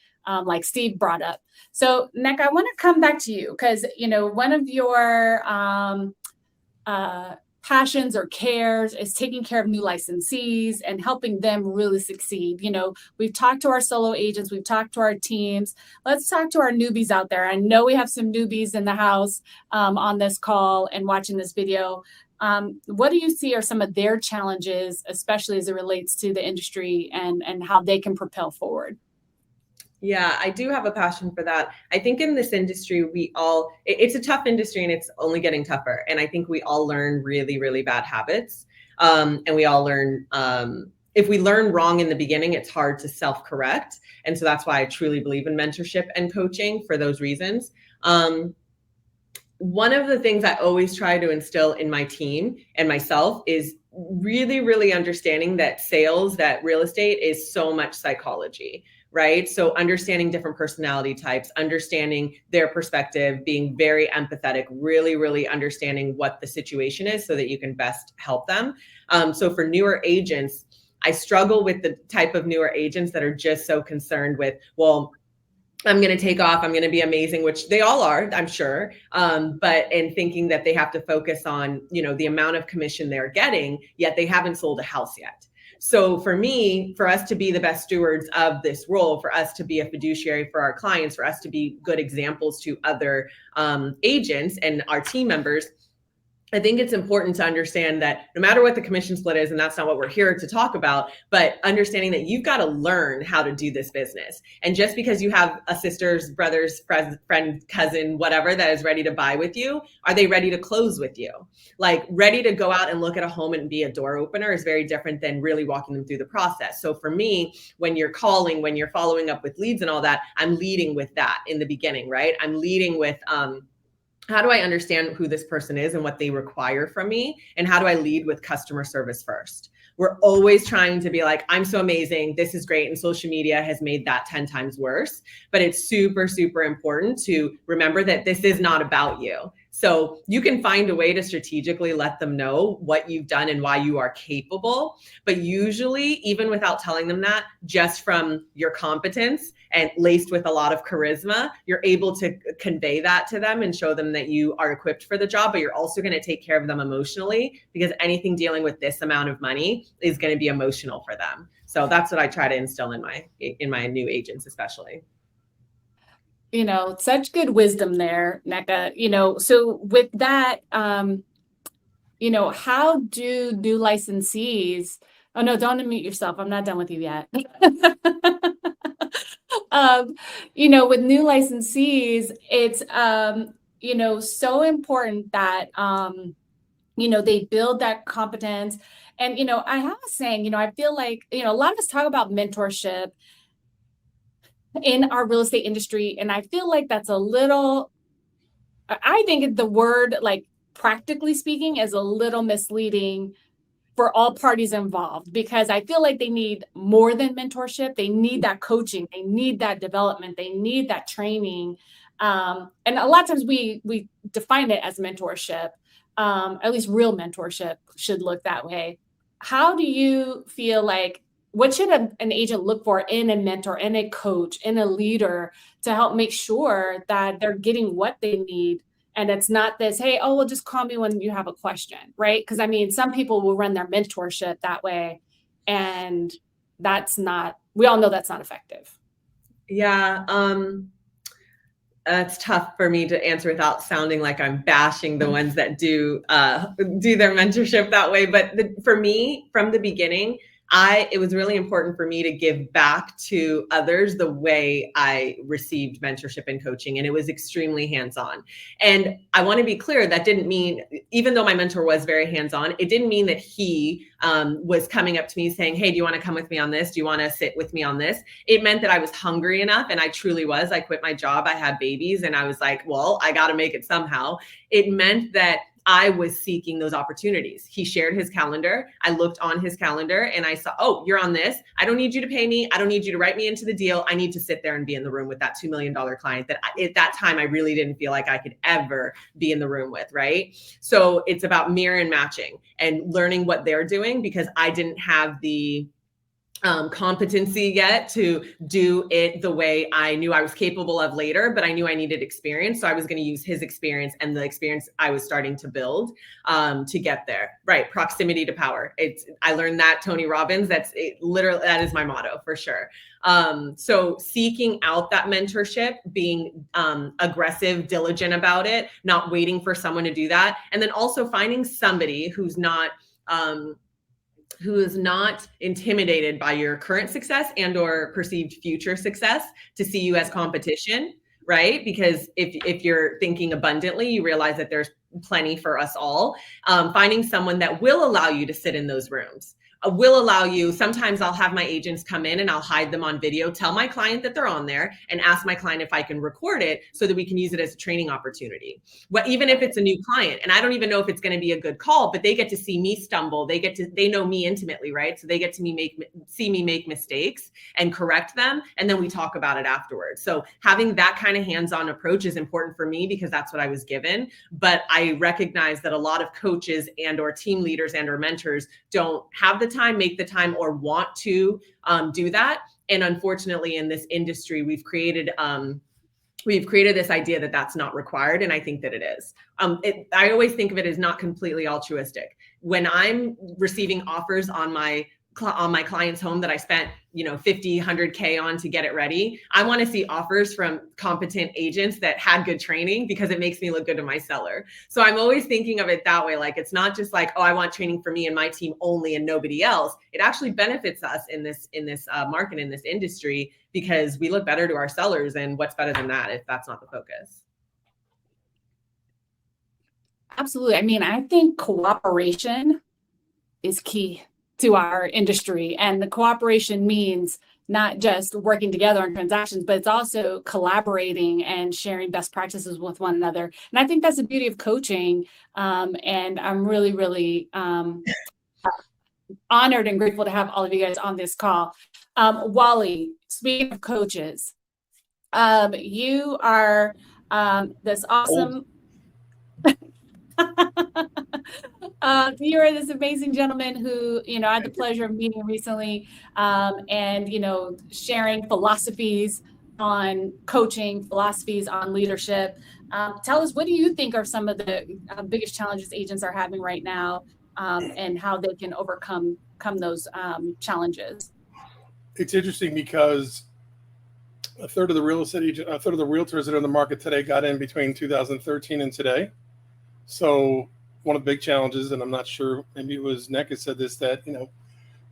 like Steve brought up. So Nick, I want to come back to you because one of your passions or cares is taking care of new licensees and helping them really succeed. We've talked to our solo agents, we've talked to our teams. Let's talk to our newbies out there. I know we have some newbies in the house on this call and watching this video. What do you see are some of their challenges, especially as it relates to the industry and how they can propel forward? Yeah, I do have a passion for that. I think in this industry, it's a tough industry and it's only getting tougher. And I think we all learn really, really bad habits. And we all learn, if we learn wrong in the beginning, it's hard to self-correct. And so that's why I truly believe in mentorship and coaching for those reasons. One of the things I always try to instill in my team and myself is really, really understanding that that real estate is so much psychology, right? So understanding different personality types, understanding their perspective, being very empathetic, really, really understanding what the situation is so that you can best help them. So for newer agents, I struggle with the type of newer agents that are just so concerned with, well, I'm going to take off, I'm going to be amazing, which they all are, I'm sure. But in thinking that they have to focus on, the amount of commission they're getting, yet they haven't sold a house yet. So for me, for us to be the best stewards of this role, for us to be a fiduciary for our clients, for us to be good examples to other agents and our team members, I think it's important to understand that no matter what the commission split is, and that's not what we're here to talk about, but understanding that you've got to learn how to do this business. And just because you have a sister's, brother's, friend, cousin, whatever that is ready to buy with you, are they ready to close with you? Like ready to go out and look at a home and be a door opener is very different than really walking them through the process. So for me, when you're calling, when you're following up with leads and all that, I'm leading with that in the beginning, right? I'm leading with, how do I understand who this person is and what they require from me? And how do I lead with customer service first? We're always trying to be like, I'm so amazing, this is great. And social media has made that 10 times worse. But it's super, super important to remember that this is not about you. So you can find a way to strategically let them know what you've done and why you are capable. But usually, even without telling them that, just from your competence and laced with a lot of charisma, you're able to convey that to them and show them that you are equipped for the job, but you're also going to take care of them emotionally, because anything dealing with this amount of money is going to be emotional for them. So that's what I try to instill in my new agents, especially. Such good wisdom there, Neka. So with that, how do new licensees, oh no, don't unmute yourself. I'm not done with you yet. With new licensees, it's, so important that, they build that competence. And, I have a saying, I feel like, a lot of us talk about mentorship in our real estate industry. And I feel like that's I think the word, like, practically speaking, is a little misleading for all parties involved, because I feel like they need more than mentorship. They need that coaching, they need that development, they need that training. And a lot of times we define it as mentorship, at least real mentorship should look that way. How do you feel like, what should an agent look for in a mentor, in a coach, in a leader, to help make sure that they're getting what they need? And it's not this, hey, oh, well, just call me when you have a question, right? Because some people will run their mentorship that way, and we all know that's not effective. Yeah. It's tough for me to answer without sounding like I'm bashing the ones that do their mentorship that way. But for me, from the beginning, it was really important for me to give back to others the way I received mentorship and coaching, and it was extremely hands-on. And I want to be clear, that didn't mean, even though my mentor was very hands-on, it didn't mean that he was coming up to me saying, hey, do you want to come with me on this? Do you want to sit with me on this? It meant that I was hungry enough, and I truly was. I quit my job, I had babies, and I was like, well, I got to make it somehow. It meant that I was seeking those opportunities. He shared his calendar. I looked on his calendar and I saw, oh, you're on this. I don't need you to pay me. I don't need you to write me into the deal. I need to sit there and be in the room with that $2 million client that at that time I really didn't feel like I could ever be in the room with, right? So it's about mirror and matching and learning what they're doing, because I didn't have the competency yet to do it the way I knew I was capable of later, but I knew I needed experience. So I was going to use his experience and the experience I was starting to build to get there. Right. Proximity to power. I learned that Tony Robbins, literally, that is my motto for sure. So seeking out that mentorship, being aggressive, diligent about it, not waiting for someone to do that. And then also finding somebody who is not intimidated by your current success and or perceived future success to see you as competition, right? Because if you're thinking abundantly, you realize that there's plenty for us all. Finding someone that will allow you to sit in those rooms. Will allow you, sometimes I'll have my agents come in and I'll hide them on video, tell my client that they're on there, and ask my client if I can record it so that we can use it as a training opportunity. Well, even if it's a new client, and I don't even know if it's going to be a good call, but they get to see me stumble. They know me intimately, right? So they get to see me make mistakes and correct them. And then we talk about it afterwards. So having that kind of hands-on approach is important for me because that's what I was given. But I recognize that a lot of coaches and or team leaders and or mentors don't have the time, make the time, or want to do that. And unfortunately, in this industry, we've created this idea that that's not required, and I think that it is. I always think of it as not completely altruistic. When I'm receiving offers on my client's home that I spent, $50, $100K on to get it ready, I want to see offers from competent agents that had good training because it makes me look good to my seller. So I'm always thinking of it that way. Like, it's not just like, oh, I want training for me and my team only and nobody else. It actually benefits us in this market, in this industry, because we look better to our sellers. And what's better than that if that's not the focus? Absolutely. I mean, I think cooperation is key to our industry, and the cooperation means not just working together on transactions, but it's also collaborating and sharing best practices with one another. And I think that's the beauty of coaching. And I'm really, really honored and grateful to have all of you guys on this call. Wally, speaking of coaches, you are this awesome. You are this amazing gentleman who, I had the pleasure of meeting recently, and, sharing philosophies on coaching, philosophies on leadership. Tell us, what do you think are some of the biggest challenges agents are having right now, and how they can overcome those challenges? It's interesting because a third of the realtors that are in the market today got in between 2013 and today. So one of the big challenges, and I'm not sure, maybe it was Nick that said this, that,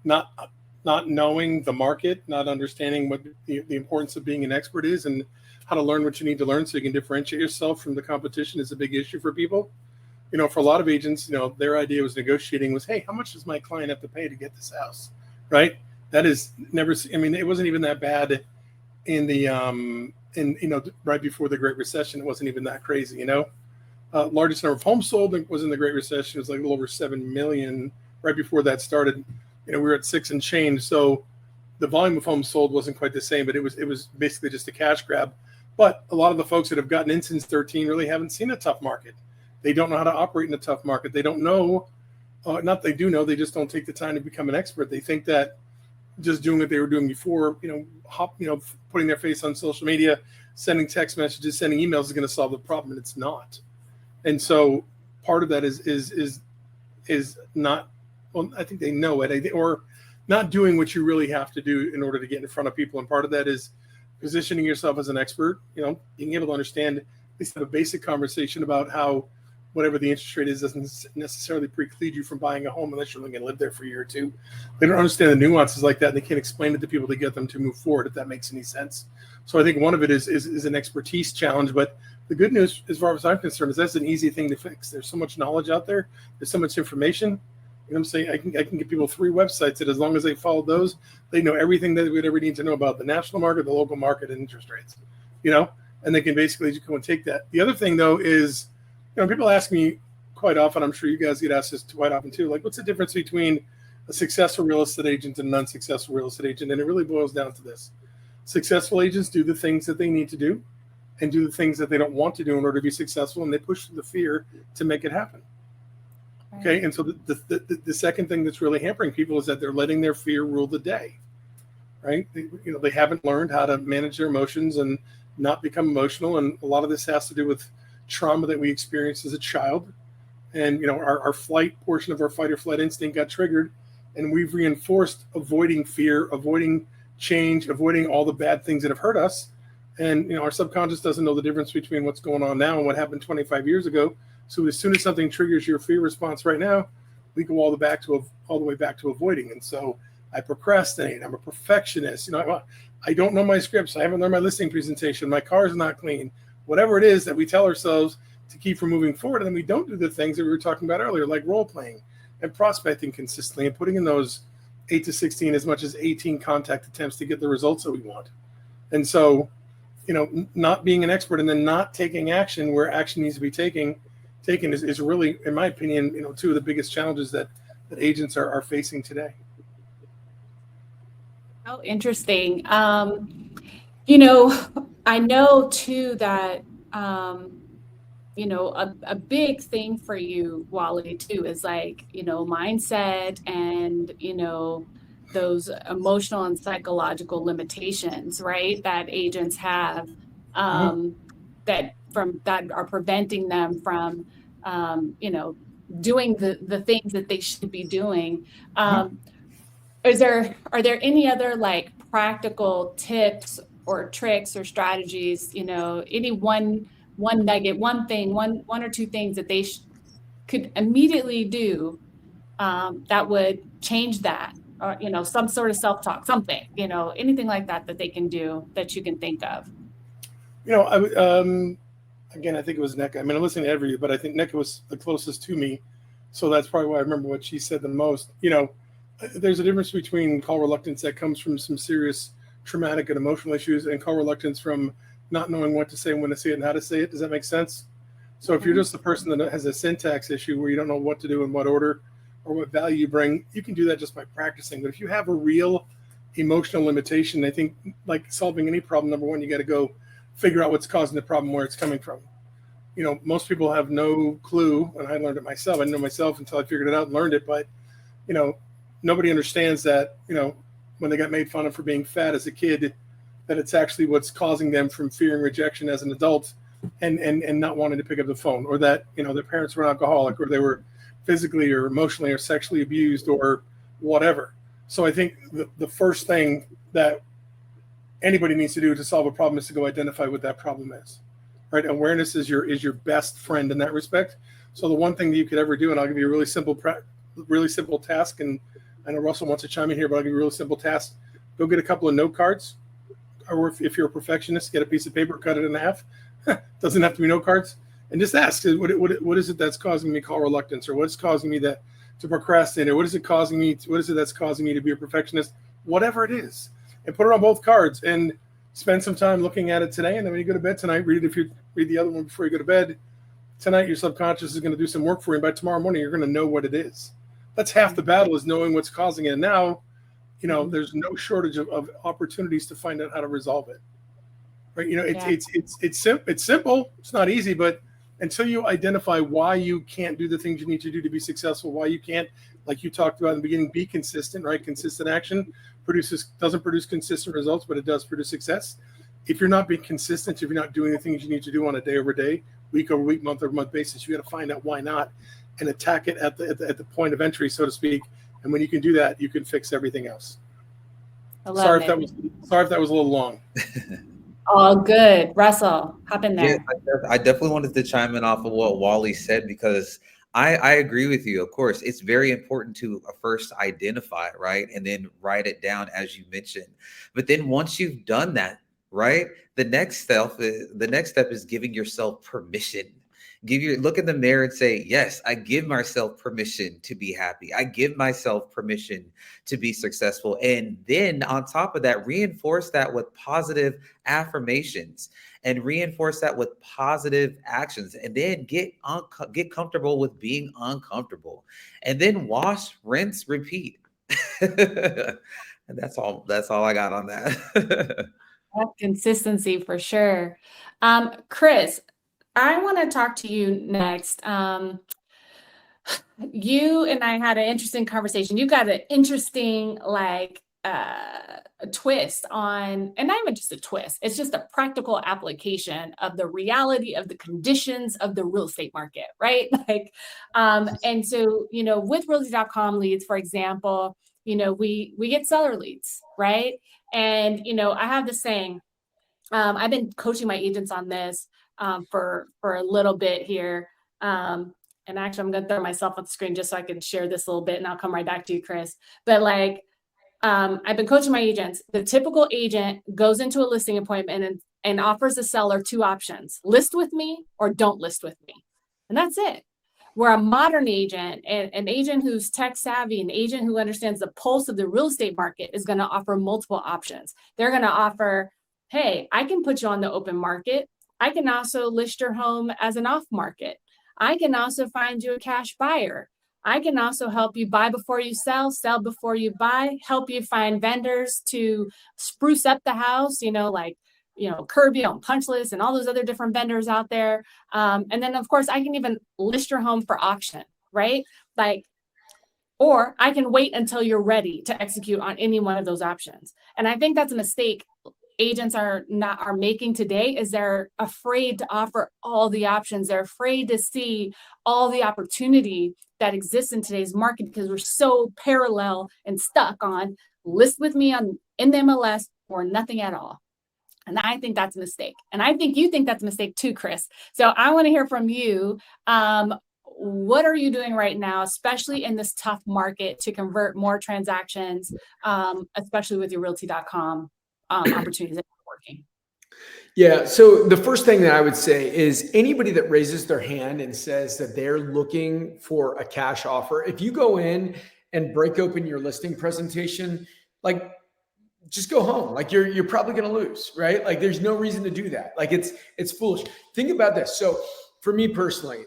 not knowing the market, not understanding what the importance of being an expert is and how to learn what you need to learn so you can differentiate yourself from the competition is a big issue for people. For a lot of agents, their idea was negotiating was, hey, how much does my client have to pay to get this house? Right? That is never, it wasn't even that bad in the, right before the Great Recession. It wasn't even that crazy, largest number of homes sold was in the Great Recession. It was like a little over 7 million. Right before that started, we were at 6 and change. So the volume of homes sold wasn't quite the same, but it was basically just a cash grab. But a lot of the folks that have gotten in since 13 really haven't seen a tough market. They don't know how to operate in a tough market. They don't know, they do know, they just don't take the time to become an expert. They think that just doing what they were doing before, putting their face on social media, sending text messages, sending emails is going to solve the problem, and it's not. And so part of that is not, well, I think they know it, or not doing what you really have to do in order to get in front of people. And part of that is positioning yourself as an expert, being able to understand, at least have a basic conversation about how whatever the interest rate is doesn't necessarily preclude you from buying a home unless you're only going to live there for a year or two. They don't understand the nuances like that, and they can't explain it to people to get them to move forward, if that makes any sense. So I think one of it is an expertise challenge. But the good news, as far as I'm concerned, is that's an easy thing to fix. There's so much knowledge out there. There's so much information. You know what I'm saying? I can give people 3 websites that, as long as they follow those, they know everything that they would ever need to know about the national market, the local market, and interest rates. You know, and they can basically just go and take that. The other thing, though, is, you know, people ask me quite often, I'm sure you guys get asked this quite often too, like, what's the difference between a successful real estate agent and an unsuccessful real estate agent? And it really boils down to this. Successful agents do the things that they need to do and do the things that they don't want to do in order to be successful, and they push through the fear to make it happen. Okay, and so the second thing that's really hampering people is that they're letting their fear rule the day, right? They haven't learned how to manage their emotions and not become emotional, and a lot of this has to do with trauma that we experienced as a child. And, you know, our flight portion of our fight or flight instinct got triggered, and we've reinforced avoiding fear, avoiding change, avoiding all the bad things that have hurt us. And, you know, our subconscious doesn't know the difference between what's going on now and what happened 25 years ago. So as soon as something triggers your fear response right now, we go all the way back to avoiding. And so I procrastinate. I'm a perfectionist. You know, I don't know my scripts. I haven't learned my listing presentation. My car's not clean. Whatever it is that we tell ourselves to keep from moving forward, and then we don't do the things that we were talking about earlier, like role playing and prospecting consistently and putting in those 8 to 16, as much as 18 contact attempts to get the results that we want. And so, you know, not being an expert and then not taking action where action needs to be taken is really, in my opinion, you know, 2 of the biggest challenges that agents are facing today. Oh, interesting. You know, I know too that, you know, a big thing for you, Wally, too, is like, you know, mindset and, you know, those emotional and psychological limitations, right, that agents have, that are preventing them from, you know, doing the things that they should be doing. Are there any other like practical tips or tricks or strategies, you know, any one nugget, one thing, one or 2 things that they could immediately do that would change that, or, you know, some sort of self-talk, something, you know, anything like that they can do that you can think of? You know, again, I think it was NECA. I mean, I'm listening to every, but I think NECA was the closest to me. So that's probably why I remember what she said the most. You know, there's a difference between call reluctance that comes from some serious traumatic and emotional issues and call reluctance from not knowing what to say and when to say it and how to say it. Does that make sense? So if you're just the person that has a syntax issue where you don't know what to do in what order or what value you bring, you can do that just by practicing. But if you have a real emotional limitation, I think, like solving any problem, number one, you got to go figure out what's causing the problem, where it's coming from. You know, most people have no clue, and I learned it myself. I didn't know myself until I figured it out and learned it. But, you know, nobody understands that, you know, when they got made fun of for being fat as a kid, that it's actually what's causing them from fearing rejection as an adult and not wanting to pick up the phone, or that, you know, their parents were an alcoholic, or they were physically or emotionally or sexually abused or whatever. So I think the first thing that anybody needs to do to solve a problem is to go identify what that problem is, right? Awareness is your best friend in that respect. So the one thing that you could ever do, and I'll give you a really simple task, and I know Russell wants to chime in here, but I'll give you a really simple task. Go get a couple of note cards, or if you're a perfectionist, get a piece of paper, cut it in half. Doesn't have to be note cards, and just ask, what is it that's causing me call reluctance, or what's causing me to procrastinate, or what is it that's causing me to be a perfectionist, whatever it is, and put it on both cards and spend some time looking at it today. And then when you go to bed tonight, read it. If you read the other one before you go to bed tonight, your subconscious is going to do some work for you. And by tomorrow morning, you're going to know what it is. That's half the battle, is knowing what's causing it. And now, you know, there's no shortage of opportunities to find out how to resolve it. Right? You know, it's simple. It's not easy, but until you identify why you can't do the things you need to do to be successful, why you can't, like you talked about in the beginning, be consistent, right? Consistent action doesn't produce consistent results, but it does produce success. If you're not being consistent, if you're not doing the things you need to do on a day over day, week over week, month over month basis, you got to find out why not and attack it at the point of entry, so to speak. And when you can do that, you can fix everything else. Sorry if that was a little long. All good. Russell, hop in Yes, there. I definitely wanted to chime in off of what Wally said because I agree with you. Of course, it's very important to first identify, right? And then write it down as you mentioned. But then once you've done that, right? The next step is giving yourself permission. Look in the mirror and say, yes, I give myself permission to be happy. I give myself permission to be successful. And then on top of that, reinforce that with positive affirmations and reinforce that with positive actions, and then get comfortable with being uncomfortable, and then wash, rinse, repeat. And that's all I got on that. That consistency for sure. Chris, I want to talk to you next. You and I had an interesting conversation. You got an interesting a twist on, and not even just a twist, it's just a practical application of the reality of the conditions of the real estate market, right? And so, with realty.com leads, for example, we get seller leads, right? And I have this saying, I've been coaching my agents on this for a little bit here. And actually, I'm going to throw myself on the screen just so I can share this a little bit, and I'll come right back to you, Chris. But I've been coaching my agents. The typical agent goes into a listing appointment and offers the seller two options: list with me or don't list with me, and that's it. Where a modern agent, an agent who's tech savvy, an agent who understands the pulse of the real estate market, is going to offer multiple options. They're going to offer, hey, I can put you on the open market. I can also list your home as an off market. I can also find you a cash buyer. I can also help you buy before you sell before you buy, help you find vendors to spruce up the house, Kirby and Punch List and all those other different vendors out there. And then, of course, I can even list your home for auction, right? Or I can wait until you're ready to execute on any one of those options. And I think that's a mistake agents are making today, is they're afraid to offer all the options. They're afraid to see all the opportunity that exists in today's market because we're so parallel and stuck on list with me in the MLS or nothing at all. And I think that's a mistake. And I think you think that's a mistake too, Chris. So I want to hear from you. What are you doing right now, especially in this tough market, to convert more transactions, especially with your realty.com opportunities that are working? Yeah. So the first thing that I would say is anybody that raises their hand and says that they're looking for a cash offer, if you go in and break open your listing presentation, just go home. You're probably going to lose, right? There's no reason to do that. It's foolish. Think about this. So for me personally,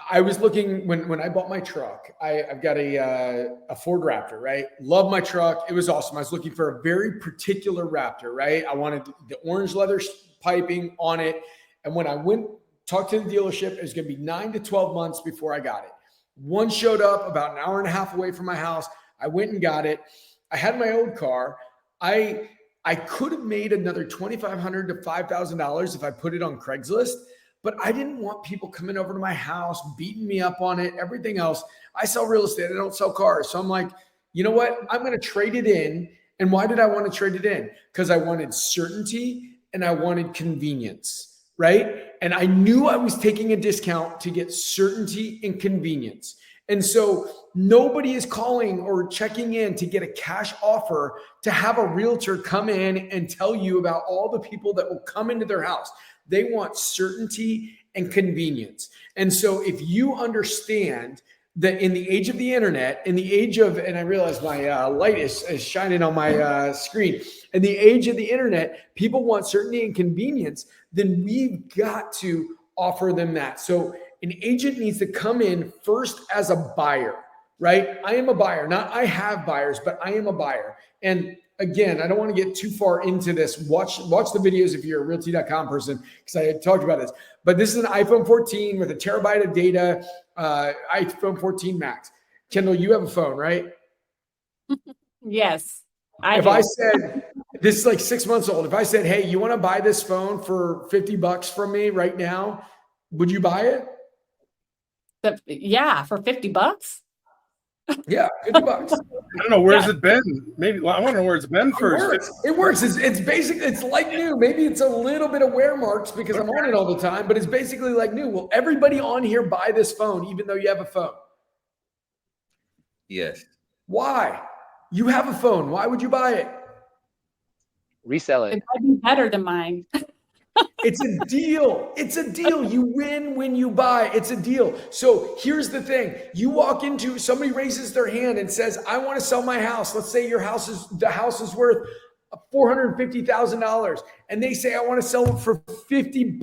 I was looking when I bought my truck. I've got a Ford Raptor, right? Love my truck. It was awesome. I was looking for a very particular Raptor, right? I wanted the orange leather piping on it. And when I went talked to the dealership, it was going to be 9 to 12 months before I got it. One showed up about an hour and a half away from my house. I went and got it. I had my old car. I could have made another $2,500 to $5,000 if I put it on Craigslist. But I didn't want people coming over to my house, beating me up on it, everything else. I sell real estate. I don't sell cars. So I'm like, you know what? I'm going to trade it in. And why did I want to trade it in? Because I wanted certainty and I wanted convenience, right? And I knew I was taking a discount to get certainty and convenience. And so nobody is calling or checking in to get a cash offer to have a realtor come in and tell you about all the people that will come into their house. They want certainty and convenience. And so if you understand that in the age of the internet, in the age of, and I realize my light is shining on my screen, in the age of the internet, people want certainty and convenience, then we've got to offer them that. So an agent needs to come in first as a buyer, right? I am a buyer, not I have buyers, but I am a buyer. And again, I don't want to get too far into this. Watch the videos if you're a realty.com person, because I had talked about this. But this is an iPhone 14 with a terabyte of data, iPhone 14 Max. Kendall, you have a phone, right? Yes. If I said, this is like 6 months old. If I said, hey, you want to buy this phone for $50 from me right now, would you buy it? Yeah, for $50. Yeah, $50. I don't know, where's it been? Maybe, well, I want to know where it's been first. It works. It's basic. It's like new. Maybe it's a little bit of wear marks because I'm on it all the time, but it's basically like new. Will everybody on here buy this phone, even though you have a phone? Yes. Why? You have a phone. Why would you buy it? Resell It it. might be better than mine. It's a deal. It's a deal. You win when you buy. It's a deal. So here's the thing. You walk into, somebody raises their hand and says, I want to sell my house. Let's say the house is worth $450,000. And they say, I want to sell it for $50.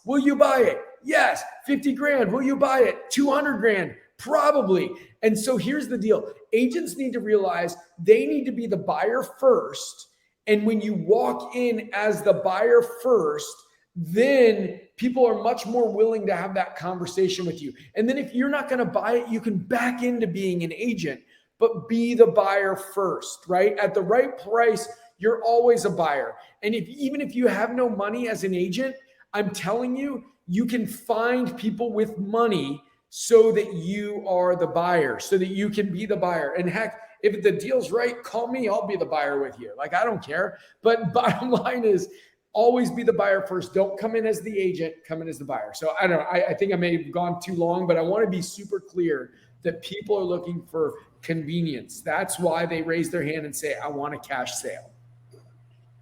Will you buy it? Yes. 50 grand. Will you buy it? 200 grand. Probably. And so here's the deal. Agents need to realize they need to be the buyer first. And when you walk in as the buyer first, then people are much more willing to have that conversation with you. And then if you're not going to buy it, you can back into being an agent, but be the buyer first, right? At the right price, you're always a buyer. And even if you have no money as an agent, I'm telling you, you can find people with money so that you are the buyer, so that you can be the buyer. And heck, if the deal's right, call me. I'll be the buyer with you. Like, I don't care. But bottom line is always be the buyer first. Don't come in as the agent, come in as the buyer. So I don't know. I think I may have gone too long, but I want to be super clear that people are looking for convenience. That's why they raise their hand and say, I want a cash sale.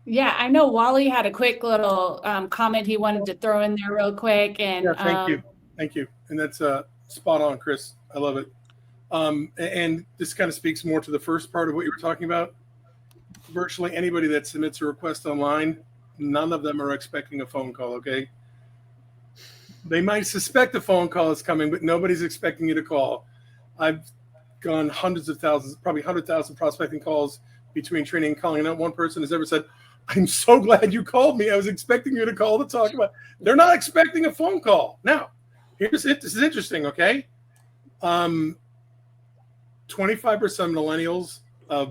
Yeah, I know Wally had a quick little comment he wanted to throw in there real quick. And Yeah, thank you. And that's spot on, Chris. I love it. And this kind of speaks more to the first part of what you were talking about. Virtually anybody that submits a request online, none of them are expecting a phone call, okay? They might suspect a phone call is coming, but nobody's expecting you to call. I've gone hundreds of thousands, probably 100,000 prospecting calls between training and calling. And not one person has ever said, I'm so glad you called me. I was expecting you to call to talk about. They're not expecting a phone call. Now, this is interesting, okay? 25% of millennials,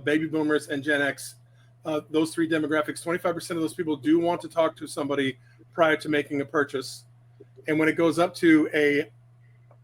baby boomers, and Gen X, those three demographics, 25% of those people do want to talk to somebody prior to making a purchase. And when it goes up to a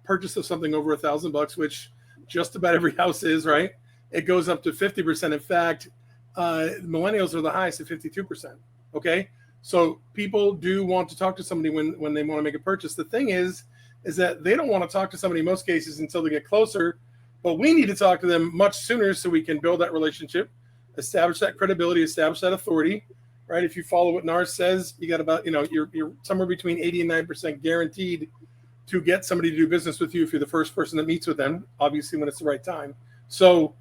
purchase of something over $1,000, which just about every house is, right? It goes up to 50%. In fact, millennials are the highest at 52%. Okay. So people do want to talk to somebody when they want to make a purchase. The thing is that they don't want to talk to somebody in most cases until they get closer, but we need to talk to them much sooner so we can build that relationship, establish that credibility, establish that authority, right? If you follow what NARS says, you got about, you're somewhere between 80 and 90% guaranteed to get somebody to do business with you if you're the first person that meets with them, obviously when it's the right time. So,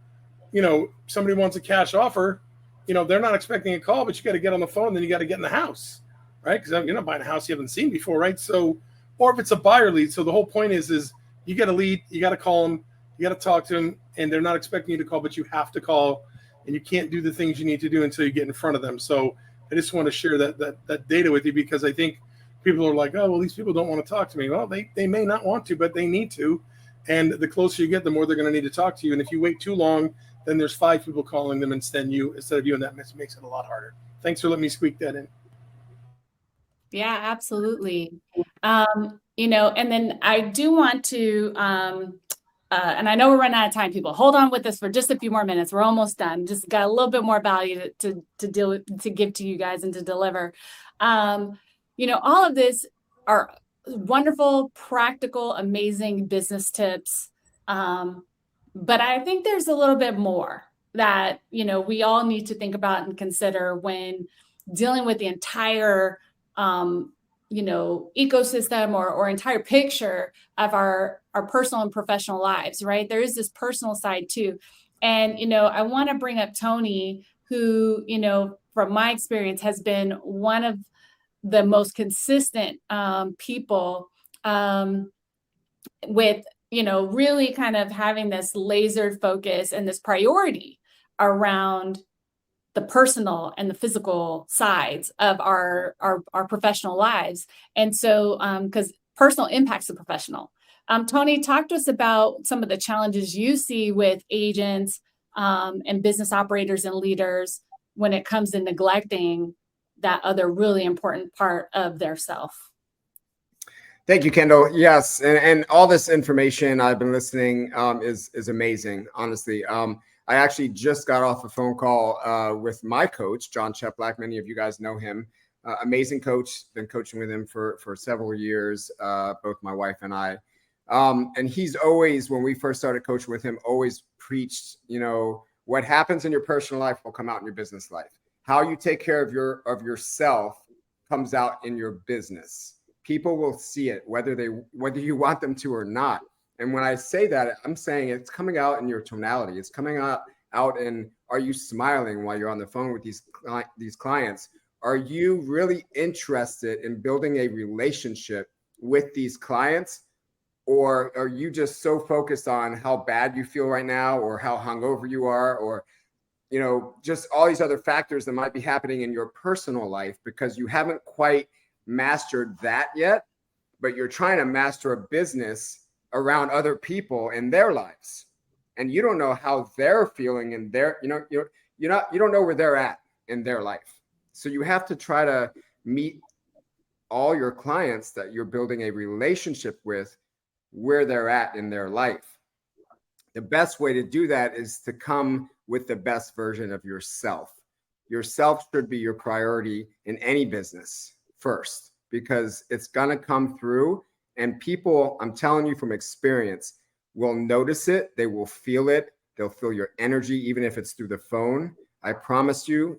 somebody wants a cash offer, they're not expecting a call, but you got to get on the phone, and then you got to get in the house, right? Because you're not buying a house you haven't seen before, right? So, or if it's a buyer lead. So the whole point is you get a lead, you got to call them, you got to talk to them, and they're not expecting you to call, but you have to call, and you can't do the things you need to do until you get in front of them. So I just want to share that data with you, because I think people are like, oh, well, these people don't want to talk to me. Well, they may not want to, but they need to. And the closer you get, the more they're going to need to talk to you. And if you wait too long, then there's 5 people calling them instead of you, and that makes it a lot harder. Thanks for letting me squeak that in. Yeah, absolutely. And then I do want to, and I know we're running out of time, people. Hold on with us for just a few more minutes. We're almost done. Just got a little bit more value to give to you guys and to deliver. All of this are wonderful, practical, amazing business tips. But I think there's a little bit more that, we all need to think about and consider when dealing with the entire, ecosystem or entire picture of our personal and professional lives, right? There is this personal side too. And, I want to bring up Tony, who, from my experience has been one of the most consistent people with, really kind of having this laser focus and this priority around the personal and the physical sides of our professional lives. And so, because personal impacts the professional. Tony, talk to us about some of the challenges you see with agents and business operators and leaders when it comes to neglecting that other really important part of their self. Thank you, Kendall. Yes, and all this information I've been listening is amazing. Honestly, I actually just got off a phone call with my coach, John Cheplack. Many of you guys know him. Amazing coach. Been coaching with him for several years. Both my wife and I. And he's always, when we first started coaching with him, always preached, what happens in your personal life will come out in your business life. How you take care of yourself comes out in your business. People will see it, whether you want them to or not. And when I say that, I'm saying it's coming out in your tonality. It's coming out in, are you smiling while you're on the phone with these clients? Are you really interested in building a relationship with these clients? Or are you just so focused on how bad you feel right now, or how hungover you are, or just all these other factors that might be happening in your personal life because you haven't quite mastered that yet, but you're trying to master a business around other people and their lives, and you don't know how they're feeling and you don't know where they're at in their life. So you have to try to meet all your clients that you're building a relationship with where they're at in their life. The best way to do that is to come with the best version of yourself. Yourself should be your priority in any business first, because it's going to come through, and people, I'm telling you from experience, will notice it. They will feel it. They'll feel your energy, even if it's through the phone. I promise you,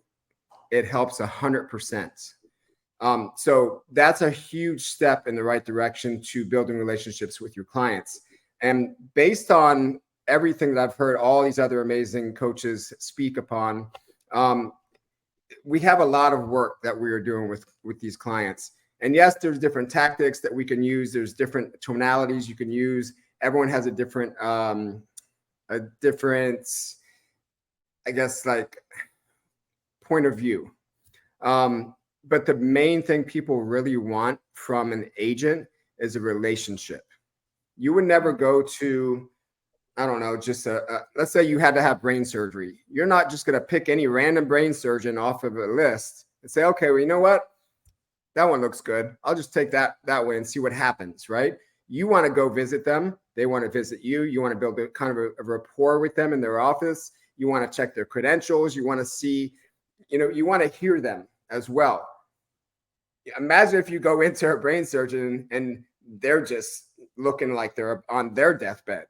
it helps 100%. So that's a huge step in the right direction to building relationships with your clients. And based on everything that I've heard all these other amazing coaches speak upon, we have a lot of work that we are doing with these clients. And yes, there's different tactics that we can use. There's different tonalities you can use. Everyone has a different, I guess, like point of view. But the main thing people really want from an agent is a relationship. You would never go to, I don't know, just let's say you had to have brain surgery. You're not just going to pick any random brain surgeon off of a list and say, okay, well, you know what? That one looks good. I'll just take that way and see what happens, right? You want to go visit them. They want to visit you. You want to build a kind of a rapport with them in their office. You want to check their credentials. You want to see, you want to hear them as well. Imagine if you go into a brain surgeon and they're just looking like they're on their deathbed.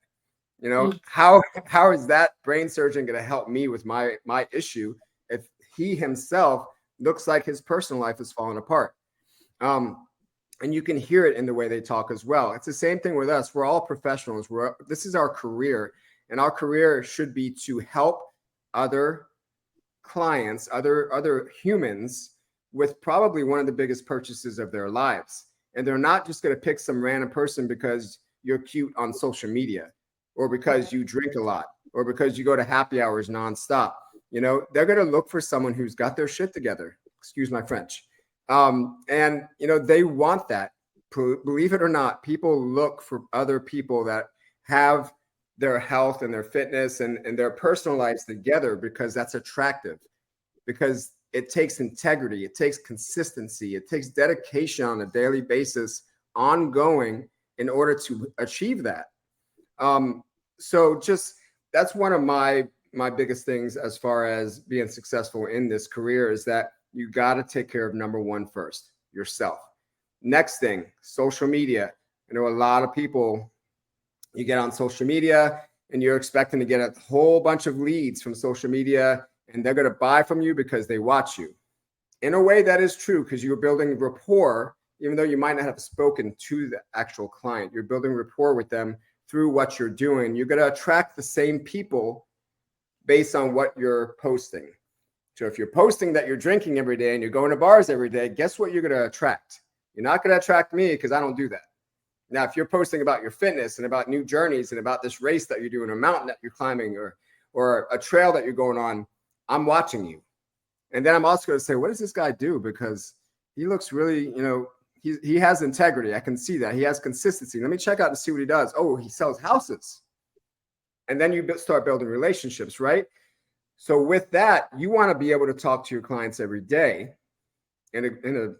How is that brain surgeon going to help me with my issue if he himself looks like his personal life is falling apart? And you can hear it in the way they talk as well. It's the same thing with us. We're all professionals. This is our career, and our career should be to help other clients, other humans, with probably one of the biggest purchases of their lives. And they're not just going to pick some random person because you're cute on social media, or because you drink a lot, or because you go to happy hours nonstop. They're going to look for someone who's got their shit together. Excuse my French. And they want that. Believe it or not, people look for other people that have their health and their fitness and their personal lives together, because that's attractive, because it takes integrity, it takes consistency, it takes dedication on a daily basis, ongoing, in order to achieve that. So just, that's one of my biggest things as far as being successful in this career, is that you got to take care of number one first, yourself. Next thing, social media. I know a lot of people, you get on social media and you're expecting to get a whole bunch of leads from social media, and they're going to buy from you because they watch you. In a way, that is true, because you're building rapport, even though you might not have spoken to the actual client. You're building rapport with them through what you're doing. You're going to attract the same people based on what you're posting. So if you're posting that you're drinking every day and you're going to bars every day, guess what you're going to attract? You're not going to attract me, because I don't do that. Now, if you're posting about your fitness and about new journeys and about this race that you're doing, a mountain that you're climbing, or a trail that you're going on, I'm watching you. And then I'm also going to say, what does this guy do? Because he looks really, he has integrity. I can see that. He has consistency. Let me check out and see what he does. Oh, he sells houses. And then you start building relationships, right? So with that, you want to be able to talk to your clients every day in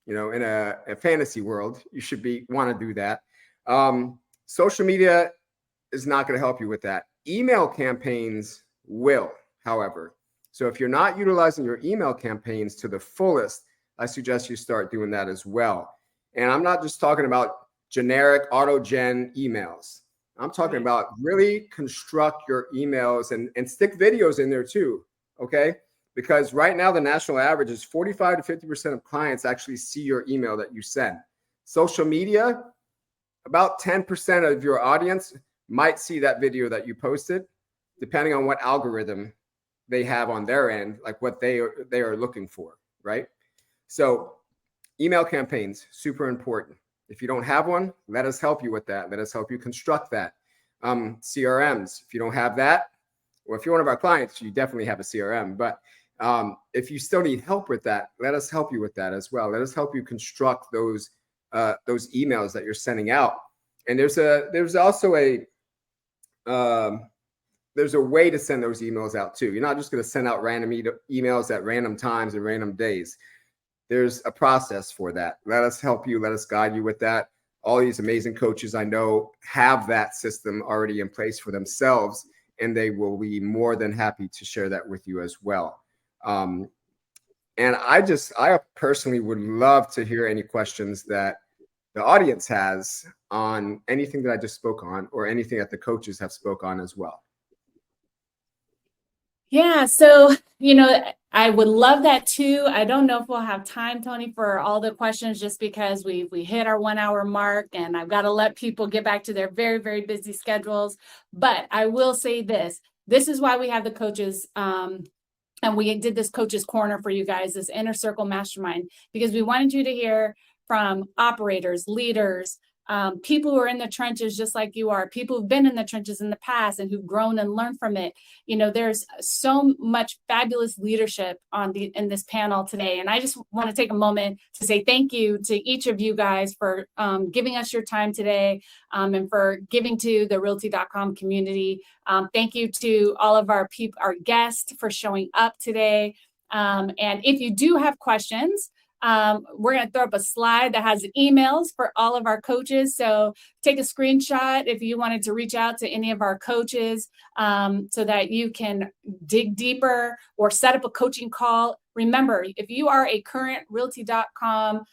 You know, in a fantasy world, you should want to do that. Social media is not going to help you with that. Email campaigns will, however. So if you're not utilizing your email campaigns to the fullest, I suggest you start doing that as well. And I'm not just talking about generic auto-gen emails. I'm talking about really construct your emails and stick videos in there too, okay? Because right now the national average is 45 to 50% of clients actually see your email that you send. Social media, about 10% of your audience might see that video that you posted, depending on what algorithm they have on their end, like what they are looking for, right? So email campaigns, super important. If you don't have one, let us help you with that. Let us help you construct that. CRMs, if you don't have that, or if you're one of our clients, you definitely have a CRM. But if you still need help with that, let us help you with that as well. Let us help you construct those emails that you're sending out. And there's also a way to send those emails out too. You're not just going to send out random emails at random times and random days. There's a process for that. Let us help you. Let us guide you with that. All these amazing coaches I know have that system already in place for themselves, and they will be more than happy to share that with you as well. And I personally would love to hear any questions that the audience has on anything that I just spoke on, or anything that the coaches have spoke on as well. Yeah, so, you know, I would love that too. I don't know if we'll have time, Tony, for all the questions, just because we hit our 1 hour mark and I've got to let people get back to their very, very busy schedules. But I will say this is why we have the coaches, and we did this coaches corner for you guys, this inner circle mastermind, because we wanted you to hear from operators, leaders, people who are in the trenches just like you are, people who've been in the trenches in the past and who've grown and learned from it. You know, there's so much fabulous leadership in this panel today. And I just want to take a moment to say thank you to each of you guys for giving us your time today, and for giving to the realty.com community. Thank you to all of our guests for showing up today. And if you do have questions, we're going to throw up a slide that has emails for all of our coaches. So take a screenshot if you wanted to reach out to any of our coaches, so that you can dig deeper or set up a coaching call. Remember, if you are a current realty.com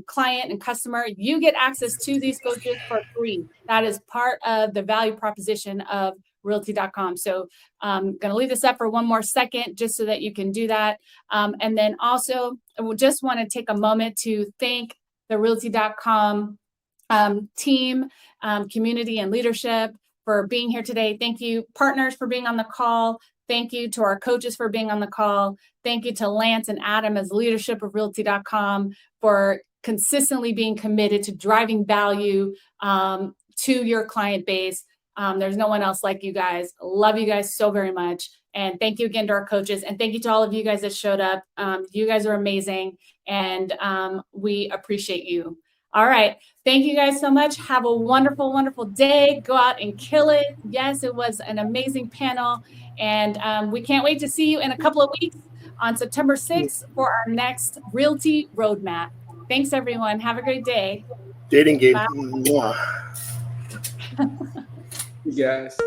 client and customer, you get access to these coaches for free. That is part of the value proposition of realty.com. So I'm going to leave this up for one more second just so that you can do that. And then also, we just want to take a moment to thank the realty.com team, community, and leadership for being here today. Thank you, partners, for being on the call. Thank you to our coaches for being on the call. Thank you to Lance and Adam as leadership of realty.com for consistently being committed to driving value to your client base. There's no one else like you guys. Love you guys so very much. And thank you again to our coaches. And thank you to all of you guys that showed up. You guys are amazing. And we appreciate you. All right. Thank you guys so much. Have a wonderful, wonderful day. Go out and kill it. Yes, it was an amazing panel. And we can't wait to see you in a couple of weeks on September 6th for our next Realty Roadmap. Thanks, everyone. Have a great day. Dating game. You guys.